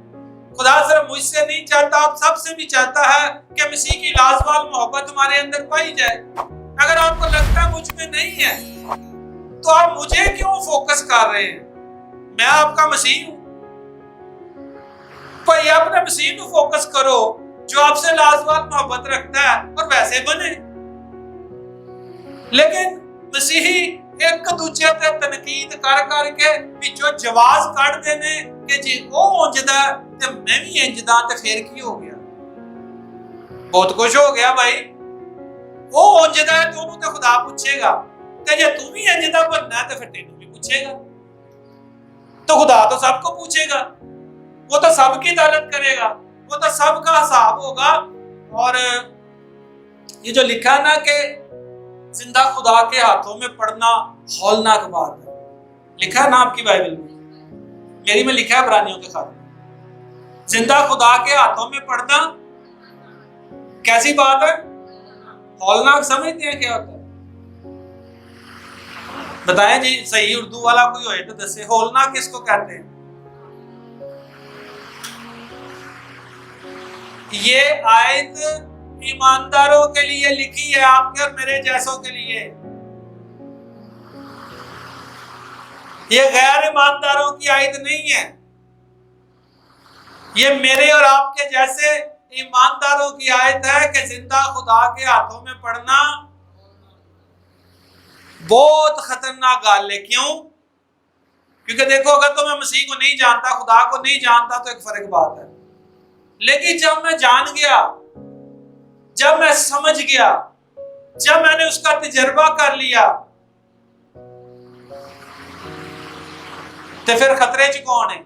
खुदा सिर्फ मुझसे नहीं चाहता, आप सबसे भी चाहता है कि मसीह की लाजवाल मोहब्बत हमारे अंदर पाई जाए। अगर आपको लगता है मुझ में नहीं है, तो आप मुझे क्यों फोकस कर रहे हैं? मैं आपका मसीह हूं। भाई अपने मसीह को फोकस करो जो आपसे लाजवाल मोहब्बत रखता है, और वैसे बने। लेकिन मसीही एक दूजे ते तनकीद कर करके विचों जवाब काट देने कि जी वो उंजदा ते मैं भी इंजदा, ते फिर की हो गया? बहुत कुछ हो गया भाई। वो उंजदा है तो उन्होंने तो खुदा पूछेगा, ते जे तू भी इंजदा बनना है तो फिर तेनू भी पूछेगा। तो खुदा तो सबको पूछेगा, वो तो सबकी अदालत करेगा, वो तो सबका हिसाब होगा। और ये जो लिखा ना कि जिंदा खुदा के हाथों में पड़ना हौलनाक बात है, लिखा है ना आपकी बाइबल में, मेरी में लिखा है इब्रानियों के खाते में, जिंदा खुदा के हाथों में पड़ना कैसी बात है? हौलनाक। समझते हैं क्या होता है? बताएं जी, सही उर्दू वाला कोई होए तो दसे, हौलनाक किसको कहते हैं? ये आयत ईमानदारों के लिए लिखी है, आपके और मेरे जैसों के लिए। ये गैर ईमानदारों की आयत नहीं है, ये मेरे और आपके जैसे ईमानदारों की आयत है कि जिंदा खुदा के हाथों में पड़ना बहुत खतरनाक गाल है। क्यों? क्योंकि देखो, अगर तो मैं मसीह को नहीं जानता, खुदा को नहीं जानता, तो एक फर्क बात है। लेकिन जब मैं जान गया, जब मैं समझ गया, जब मैंने उसका तजर्बा कर लिया, तो फिर खतरे च कौन है?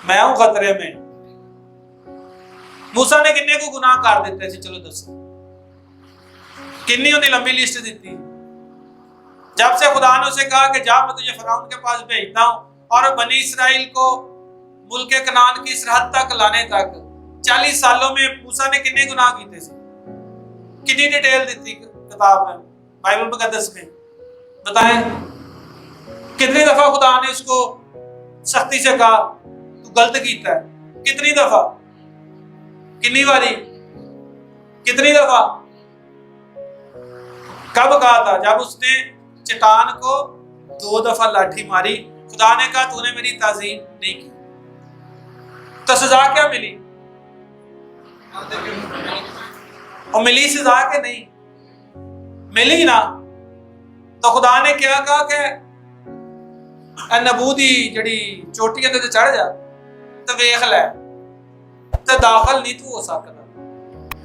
मैं हूं खतरे में। मूसा ने किन्ने को गुनाह कर दिते थे? चलो दसो, किन्नी उन्हें लंबी लिस्ट दी थी। जब से खुदा ने उसे कहा कि जा, मैं तुझे फराउन के पास भेजता हूं और बनी इसराइल को मुल्क कनान की सरहद तक लाने तक 40 सालों में मूसा ने कितने गुनाह किए थे? कितनी डिटेल दी थी किताब में, बाइबल मुकद्दस में? बताएं, कितनी दफा खुदा ने उसको सख्ती से कहा तू गलत कीता है? कितनी दफा? कितनी बारी? कितनी दफा? कब कहा था? जब उसने चट्टान को 2 दफा लाठी मारी, खुदा ने कहा तूने मेरी ताज़ीम नहीं की, तो सजा क्या मिली? और मिली सजा के नहीं मिली ना, तो खुदा ने क्या कहा कि नबूदी जड़ी चोटी ते चढ़ जा तो वेख ले, तो दाखिल नहीं तू हो सकता।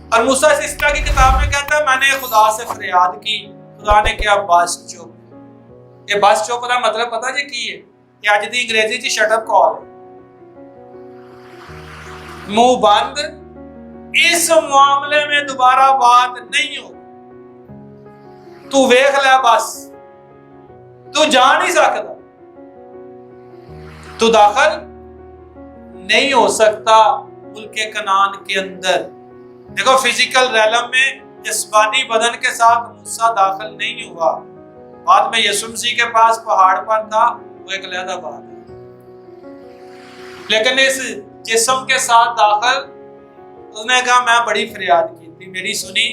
और मूसा इस तरह की किताब में कहता है मैंने खुदा से फरियाद की, खुदा ने क्या बस चुप। ये बस चुप का मतलब पता जी की है? ये अज दी अंग्रेजी च शट अप कॉल है। मुंह बंद, इस मामले में दोबारा बात नहीं हो, तू वेख ले बस, तू जा नहीं सकता, तू दाखिल नहीं हो सकता मुल्क कनान के अंदर। देखो, फिजिकल रैलम में जिस्मानी बदन के साथ मूसा दाखिल नहीं हुआ, बाद में यीशु मसीह के पास पहाड़ पर था, वो एक अलग बात है। लेकिन इस जिस्म के साथ दाखिल, उसने कहा मैं बड़ी फरियाद की थी, मेरी सुनी।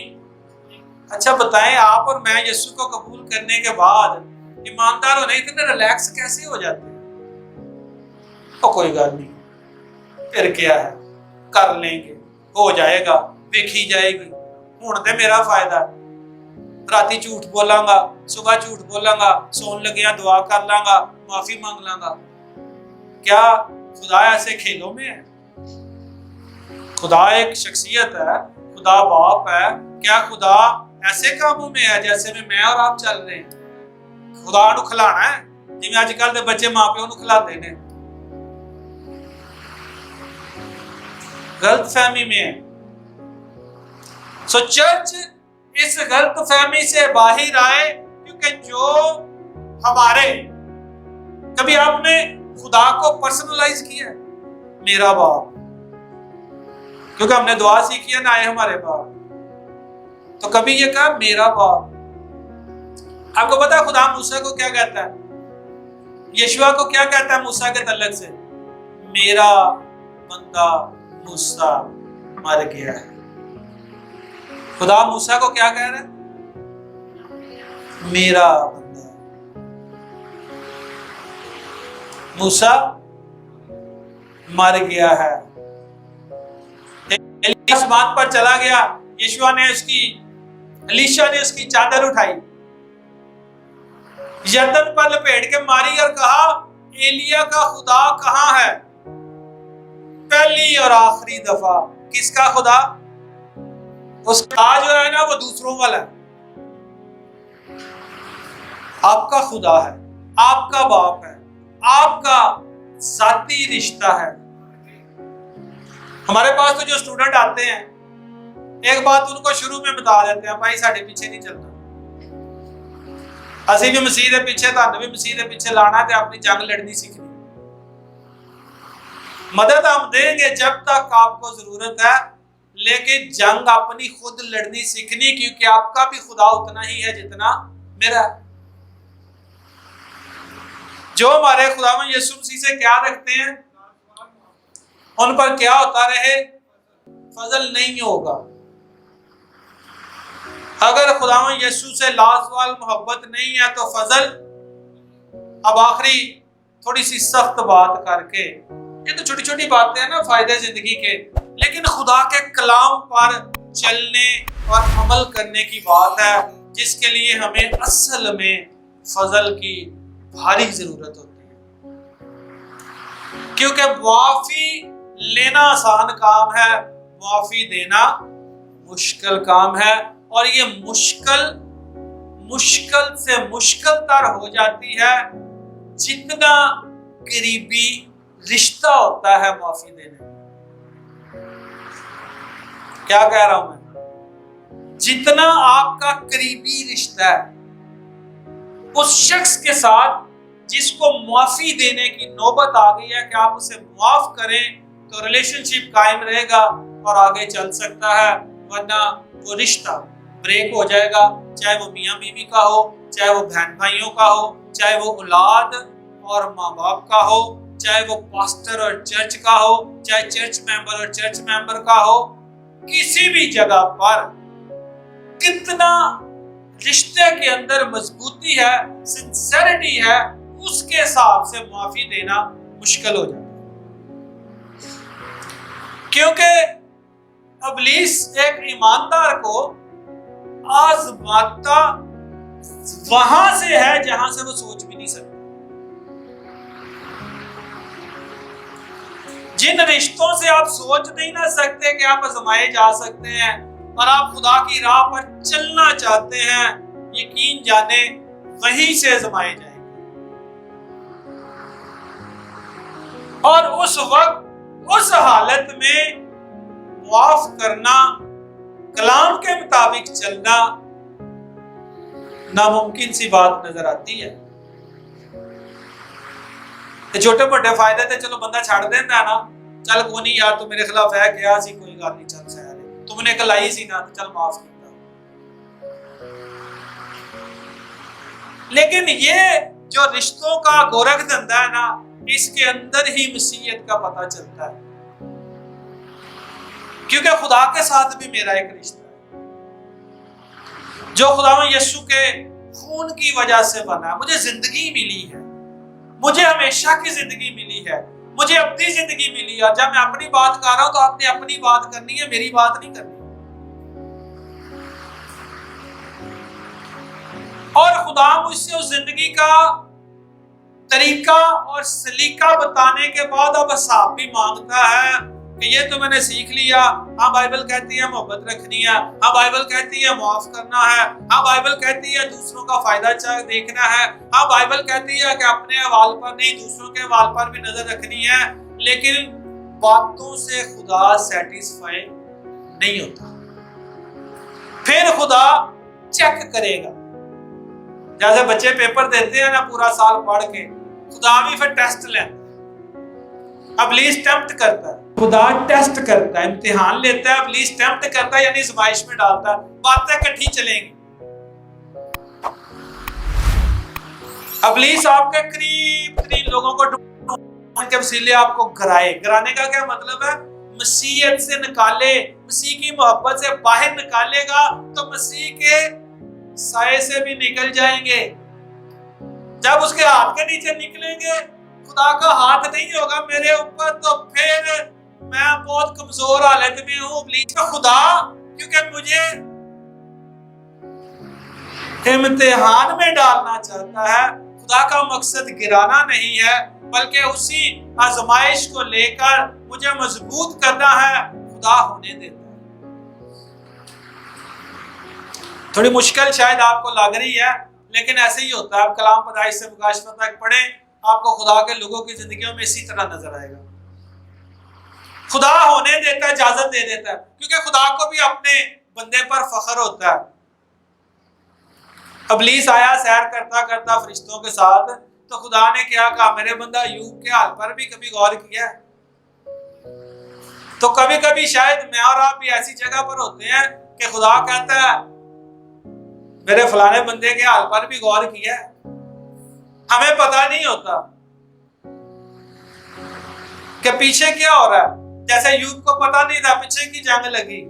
अच्छा बताएं, आप और मैं यीशु को कबूल करने के बाद ईमानदार होने इतने रिलैक्स कैसे हो जाते हैं? तो कोई गल नहीं, फिर क्या है, कर लेंगे, हो जाएगा, देखी जाएगी। हुण ते मेरा फायदा, राती झूठ बोलांगा, सुबह झूठ बोलांगा, सोन लगिया दुआ कर लांगा, माफी मांग लांगा। क्या खुदा ऐसे खेलों में है? खुदा एक शख्सियत है, खुदा बाप है। क्या खुदा ऐसे कामों में है जैसे में मैं और आप चल रहे हैं? खुदा नूं खिलाना है जिवें अजकल दे बच्चे मां प्यो नूं खिलाते हैं? गलत फहमी में है। सो चर्च इस गलत फहमी से बाहर आए, क्योंकि जो हमारे, कभी आपने खुदा को पर्सनलाइज किया मेरा बाप? क्योंकि हमने दुआ सीखी है ना, आए हमारे बाप, तो कभी ये कहा मेरा बाप? आपको पता है खुदा मूसा को क्या कहता है? यशुआ को क्या कहता है मूसा के तल्लक से? मेरा बंदा मूसा मर गया है। खुदा मूसा को क्या कह रहा है? मेरा बंदा मूसा मर गया है। आसमान पर चला गया, यीशुआ ने उसकी, एलीशा ने उसकी चादर उठाई, यरदन पर लपेट के मारी और कहा एलिया का खुदा कहां है? पहली और आखिरी दफा। किसका खुदा? उसका जो है ना, वो दूसरों वाला है। आपका खुदा है, आपका बाप है, आपका जाती रिश्ता है। हमारे पास तो जो स्टूडेंट आते हैं, एक बात उनको शुरू में बता देते हैं, भाई साढ़े पीछे नहीं चलना, असि भी मसीह के पीछे, तुहानू भी मसीह के पीछे लाना है, अपनी जंग लड़नी सीखनी। मदद हम देंगे जब तक आपको जरूरत है, लेकिन जंग अपनी खुद लड़नी सीखनी, क्योंकि आपका भी खुदा उतना ही है जितना मेरा। जो हमारे खुदावंद यीशु मसीह से क्या रखते हैं, उन पर क्या होता रहे, फजल नहीं होगा। अगर खुदावंद यीशु से लाजवाल मोहब्बत नहीं है तो फजल। अब आखिरी थोड़ी सी सख्त बात करके, ये तो छोटी छोटी बातें हैं ना फायदे जिंदगी के, लेकिन खुदा के कलाम पर चलने और अमल करने की बात है, जिसके लिए हमें असल में फजल की भारी जरूरत होती है। क्योंकि मुआफी लेना आसान काम है, मुआफी देना मुश्किल काम है, और ये मुश्किल से मुश्किल तर हो जाती है जितना करीबी रिश्ता होता है मुआफी देने में। क्या कह रहा हूं मैं? जितना आपका करीबी रिश्ता है उस शख्स के साथ जिसको मुआफी देने की नौबत आ गई है कि आप उसे मुआफ करें, तो रिलेशनशिप कायम रहेगा और आगे चल सकता है, वरना वो रिश्ता ब्रेक हो जाएगा। चाहे वो मियाँ बीवी का हो, चाहे वो बहन भाइयों का हो, चाहे वो औलाद और माँ बाप का हो, चाहे वो पास्टर और चर्च का हो, चाहे चर्च मेंबर और चर्च मेंबर का हो, किसी भी जगह पर कितना रिश्ते के अंदर मजबूती है, सिंसेरिटी है, उसके हिसाब से माफी देना मुश्किल हो जाता है। क्योंकि इब्लीस एक ईमानदार को आजमाता वहां से है जहां से वो सोच भी नहीं सकता। जिन रिश्तों से आप सोच नहीं ना सकते कि आप आजमाए जा सकते हैं और आप खुदा की राह पर चलना चाहते हैं, यकीन जाने वहीं से आजमाए जाएंगे। और उस वक्त उस हालत में मुआफ करना, कलाम के मुताबिक चलना नामुमकिन सी बात नजर आती है। छोटे मोटे फायदे थे, चलो बंदा छाड़ देता है ना, चल कोई नहीं यार तू मेरे खिलाफ है क्या सी, कोई गल नहीं, चल सह ले, तुमने कलाई सी ना, चल माफ कर। लेकिन ये जो रिश्तों का गोरख धंधा है ना, इसके अंदर ही मसीहत का पता चलता है। क्योंकि खुदा के साथ भी मेरा एक रिश्ता है जो खुदावंद यीशु के खून की वजह से बना है। मुझे जिंदगी मिली है, मुझे हमेशा की जिंदगी मिली है, मुझे अपनी जिंदगी मिली है। जब मैं अपनी बात कर रहा हूं तो आपने अपनी बात करनी है, मेरी बात नहीं करनी। और खुदा मुझसे उस जिंदगी का तरीका और सलीका बताने के बाद अब हिसाब भी मांगता है कि ये तो मैंने सीख लिया। हाँ बाइबल कहती है मोहब्बत रखनी है, हाँ बाइबल कहती है माफ करना है, हाँ बाइबल कहती है दूसरों का फायदा देखना है, हाँ बाइबल कहती है कि अपने अहवाल पर नहीं दूसरों के अहवाल पर भी नजर रखनी है। लेकिन बातों से खुदा सेटिस्फाई नहीं होता। फिर खुदा चेक करेगा, जैसे बच्चे पेपर देते हैं ना पूरा साल पढ़ के, खुदा भी फिर टेस्ट लेता है। इब्लीस टेम्प्ट करता है, खुदा टेस्ट करता है, इम्तिहान लेता है। इब्लीस टेम्प्ट करता है यानी आजमाइश में डालता है। बातें इकट्ठी चलेंगी। इब्लीस आपके करीब लोगों को ढूंढ के वसीले आपको गिराने का क्या मतलब है? मसीहत से निकाले, मसीह की मोहब्बत से बाहर निकालेगा तो मसीह के साये से भी निकल जाएंगे। जब उसके हाथ के नीचे निकलेंगे, खुदा का हाथ नहीं होगा मेरे ऊपर, तो फिर मैं बहुत कमजोर हालत में हूँ। खुदा क्योंकि मुझे इम्तिहान में डालना चाहता है। खुदा का मकसद गिराना नहीं है, बल्कि उसी आजमाइश को लेकर मुझे मजबूत करना है। खुदा होने देता है। थोड़ी मुश्किल शायद आपको लग रही है, लेकिन ऐसे ही होता है। आप कलाम पैदाइश से मुकाशफा तक पढ़े, आपको खुदा के लोगों की जिंदगियों में इसी तरह नजर आएगा। खुदा होने देता है, इजाजत दे देता है, क्योंकि खुदा को भी अपने बंदे पर फख्र होता है। इब्लीस आया सैर करता करता फरिश्तों के साथ, तो खुदा ने क्या कहा, मेरे बंदा यूब के हाल पर भी कभी गौर किया? तो कभी कभी शायद मैं और आप भी ऐसी जगह पर होते हैं कि खुदा कहता है मेरे फलाने बंदे के हाल पर भी गौर किया। हमें पता नहीं होता कि पीछे क्या हो रहा है। जैसे यूब को पता नहीं था पीछे की जंग लगी,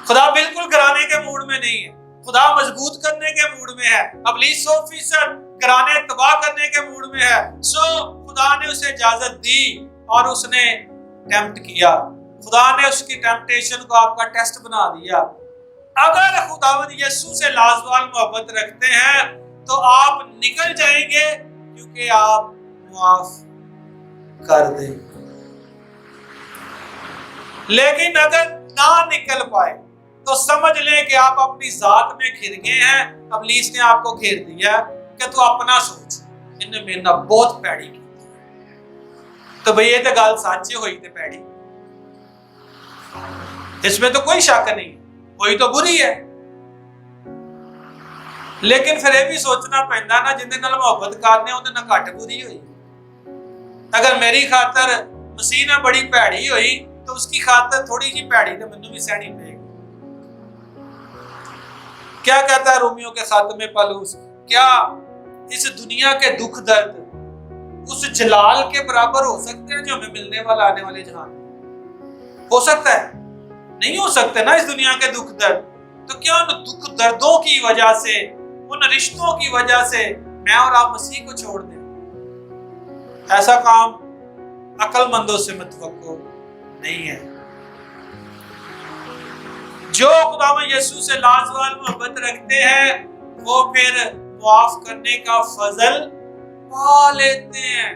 खुदा बिल्कुल गिराने के मूड में नहीं है, खुदा मजबूत करने के मूड में है। इब्लीस 100% गिराने तबाह करने के मूड में है। सो खुदा ने उसे इजाजत दी और उसने टेम्प्ट किया। खुदा ने उसकी टेम्पटेशन को आपका टेस्ट बना दिया। अगर खुदावंद यीशु से लाजवाल मोहब्बत रखते हैं तो आप निकल जाएंगे, क्योंकि आप माफ कर देंगे। लेकिन अगर ना निकल पाए तो समझ लें कि आप अपनी जात में घिर गए हैं। इब्लीस ने आपको घेर दिया कि तू अपना सोच, इन्हें मेरे नाल बहुत पैड़ी की। तो भाई ये तो गल सच हुई तो पैड़ी, इसमें तो कोई शक नहीं, वही तो बुरी है। लेकिन फिर यह भी सोचना पैंदा ना, जिंदे नाल मोहब्बत करने उहदे नाल घट बुरी हुई। अगर मेरी खातर मसीह नाल बड़ी भैड़ी हुई तो उसकी खातर थोड़ी जी भैड़ी तो मैनू भी सहनी पड़ेगी। क्या कहता है रोमियो के खात में पौलुस, क्या इस दुनिया के दुख दर्द उस जलाल के बराबर हो सकते हैं जो हमें मिलने वाला आने वाले जहान? हो सकता है? नहीं हो सकते ना इस दुनिया के दुख दर्द। तो क्या उन दुख दर्दों की वजह से, उन रिश्तों की वजह से मैं और आप मसीह को छोड़ दें? ऐसा काम अक्लमंदों से मुतवक्को नहीं है। जो खुदावंद यीशु से लाजवाल मोहब्बत रखते हैं वो फिर माफ करने का फजल पा लेते हैं।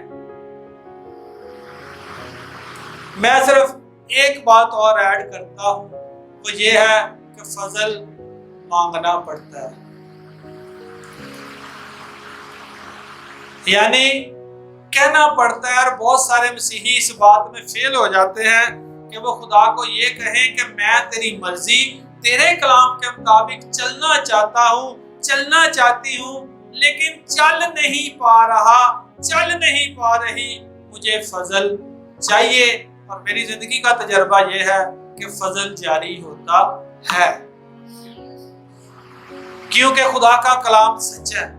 मैं सिर्फ एक बात और ऐड करता हूं, वो ये है कि फजल मांगना पड़ता है। यानी कहना पड़ता है। और बहुत सारे मसीही इस बात में फेल हो जाते हैं कि वो खुदा को ये कहें कि मैं तेरी मर्जी, तेरे कलाम के मुताबिक चलना चाहता हूँ, चलना चाहती हूँ, लेकिन चल नहीं पा रहा, चल नहीं पा रही, मुझे फजल चाहिए। और मेरी जिंदगी का तजर्बा यह है कि फजल जारी होता है, क्योंकि खुदा का कलाम सच्चा है।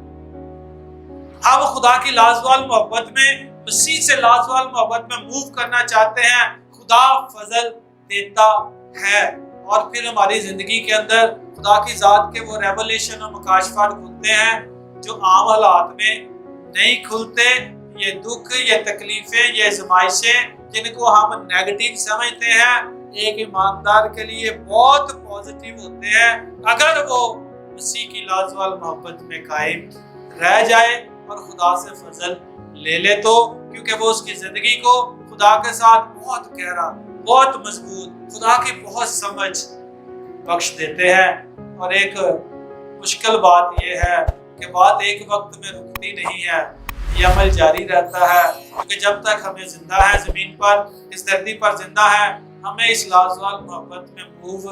हम खुदा की लाजवाल मोहब्बत में, मसीह से लाजवाल मोहब्बत में मूव करना चाहते हैं। खुदा फजल देता है और फिर हमारी जिंदगी के अंदर खुदा की जात के वो रेवलेशन और मुकाशफात खुलते हैं जो आम हालात में नहीं खुलते। ये दुख, ये तकलीफें, ये आजमाइशें जिनको हम नेगेटिव समझते हैं, एक ईमानदार के लिए बहुत पॉजिटिव होते हैं अगर वो मसीह की लाजवाल मोहब्बत में कायम रह जाए और खुदा से फजल ले ले। तो क्योंकि वो उसकी जिंदगी को खुदा के साथ बहुत गहरा, बहुत मजबूत, खुदा की बहुत समझ बख्श देते हैं। और एक मुश्किल बात यह है कि बात एक वक्त में रुकती नहीं है, ये अमल जारी रहता है, क्योंकि जब तक हमें जिंदा है ज़मीन पर, इस धरती पर जिंदा है, हमें इस लाजवाल मोहब्बत में मूव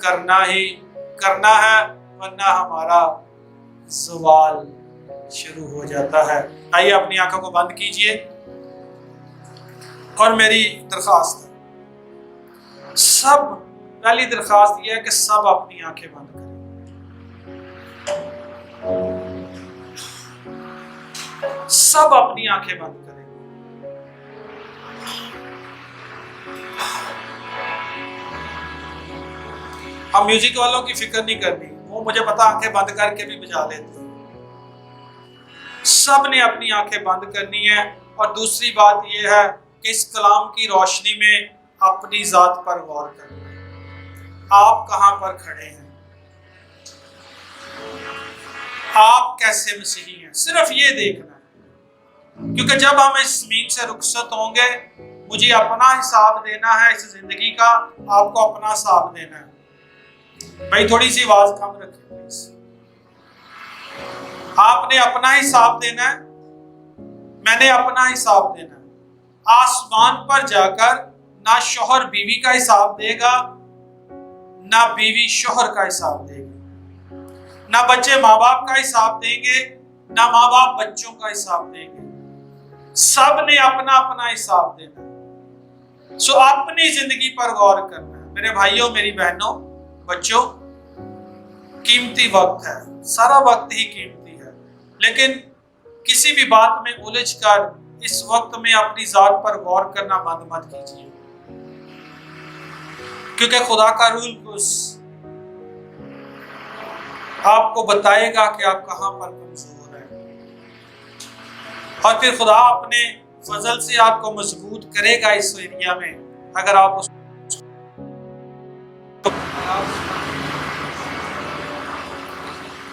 करना ही करना है, वरना हमारा ज़वाल शुरू हो जाता है। आइए अपनी आंखों को बंद कीजिए और मेरी दरखास्त, सब पहली दरखास्त यह है कि सब अपनी आंखें बंद करें। सब अपनी आंखें बंद करें। हम म्यूजिक वालों की फिक्र नहीं करनी, वो मुझे पता आंखें बंद करके भी बजा लेते हैं। सब ने अपनी आंखें बंद करनी है। और दूसरी बात यह है कि इस कलाम की रोशनी में अपनी जात पर गौर करना है। आप कहां पर खड़े हैं, आप कैसे मसीही हैं, सिर्फ ये देखना है। क्योंकि जब हम इस जमीन से रुखसत होंगे, मुझे अपना हिसाब देना है इस जिंदगी का, आपको अपना हिसाब देना है। भाई थोड़ी सी आवाज कम रखिए प्लीज। आपने अपना हिसाब देना है, मैंने अपना हिसाब देना है। आसमान पर जाकर ना शौहर बीवी का हिसाब देगा, ना बीवी शौहर का हिसाब देगी, ना बच्चे माँ बाप का हिसाब देंगे, ना माँ बाप बच्चों का हिसाब देंगे। सब ने अपना अपना हिसाब देना है। सो अपनी जिंदगी पर गौर करना है। मेरे भाइयों, मेरी बहनों, बच्चों, कीमती वक्त है, सारा वक्त ही कीमती है, लेकिन किसी भी बात में उलझ कर इस वक्त में अपनी जात पर गौर करना बंद मत कीजिए, क्योंकि खुदा का रूल आपको बताएगा कि आप कहाँ पर कमजोर हैं, और फिर खुदा अपने फजल से आपको मजबूत करेगा इस एरिया में, अगर आप उस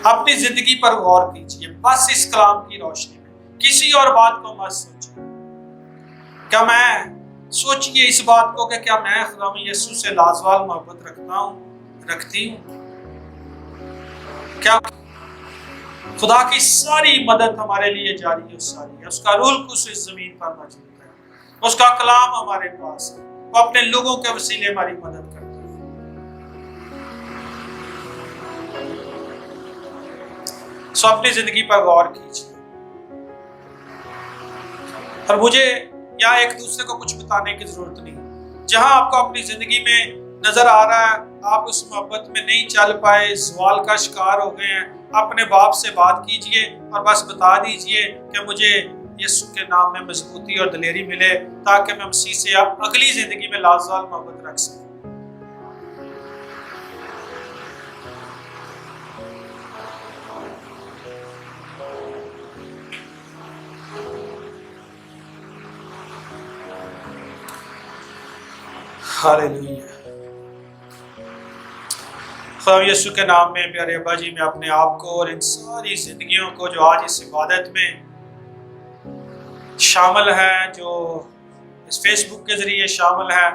अपनी जिंदगी पर गौर कीजिए, बस इस कलाम की रोशनी में, किसी और बात को मत सोचिए। क्या मैं सोचिए इस बात को कि क्या मैं खुदा यीशु से लाजवाल मोहब्बत रखती हूँ? क्या खुदा की सारी मदद हमारे लिए जारी है, सारी है, उसका रूह कुछ इस जमीन पर मौजूद है, उसका कलाम हमारे पास है, वो अपने लोगों के वसीले हमारी मदद करता है। सो अपनी जिंदगी पर गौर कीजिए, और मुझे यहाँ एक दूसरे को कुछ बताने की जरूरत नहीं। जहां आपको अपनी जिंदगी में नजर आ रहा है आप उस मोहब्बत में नहीं चल पाए, सवाल का शिकार हो गए हैं, अपने बाप से बात कीजिए और बस बता दीजिए कि मुझे यीशु के नाम में मजबूती और दिलेरी मिले, ताकि मैं मसीह से अगली जिंदगी में लाजवाल मोहब्बत रख सकूं। हालेलुया। खुदा यीशु के नाम में प्यारे अब्बा जी, मैं अपने आप को और इन सारी जिंदगियों को जो आज इस इबादत में शामिल हैं, जो इस फेसबुक के जरिए शामिल हैं,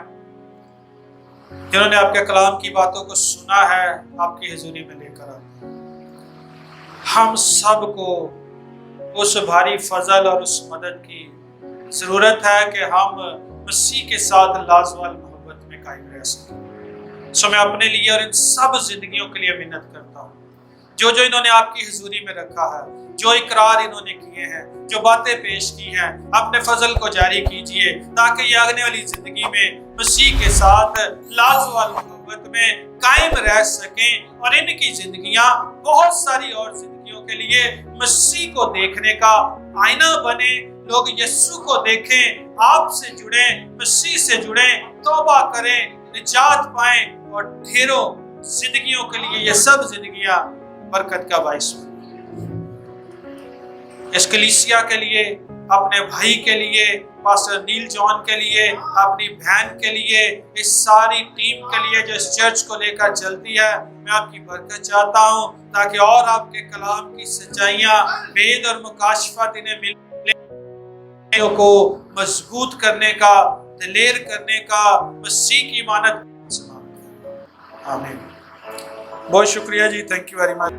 जिन्होंने आपके कलाम की बातों को सुना है, आपकी हुजूरी में लेकर आते, हम सब को उस भारी फजल और उस मदद की जरूरत है कि हम मसीह के साथ लाजवाल मोहब्बत में कायम रह सकें। सो मैं अपने लिए और इन सब जिंदगियों के लिए मिन्नत करता हूँ, जो जो इन्होंने आपकी हुजूरी में रखा है, जो इकरार इन्होंने किए हैं, जो बातें पेश की हैं, अपने फजल को जारी कीजिए, ताकि ये आने वाली जिंदगी में मसीह के साथ लाजवाल मोहब्बत में कायम रह सकें, और इनकी जिंदगियां बहुत सारी और जिंदगियों के लिए मसीह को देखने का आईना बने। लोग यीशु को देखें, आपसे जुड़े, मसीह से जुड़े, तौबा करें, निजात पाएं, और ढेरों जिंदगियों के लिए ये सब जिंदगियां बरकत का बाइस हो। इस कलीसिया के लिए, अपने भाई के लिए, पास्टर नील जॉन के लिए, अपनी बहन के लिए, इस सारी टीम के लिए जो इस चर्च को लेकर चलती है, मैं आपकी बरकत चाहता हूँ, ताकि और आपके कलाम की सच्चाइयाँ, वेद और मुकाशफत इन्हें मिले, को मजबूत करने का, दिलेर करने का, मसीह की मानत। आमीन। बहुत शुक्रिया जी, थैंक यू वेरी मच।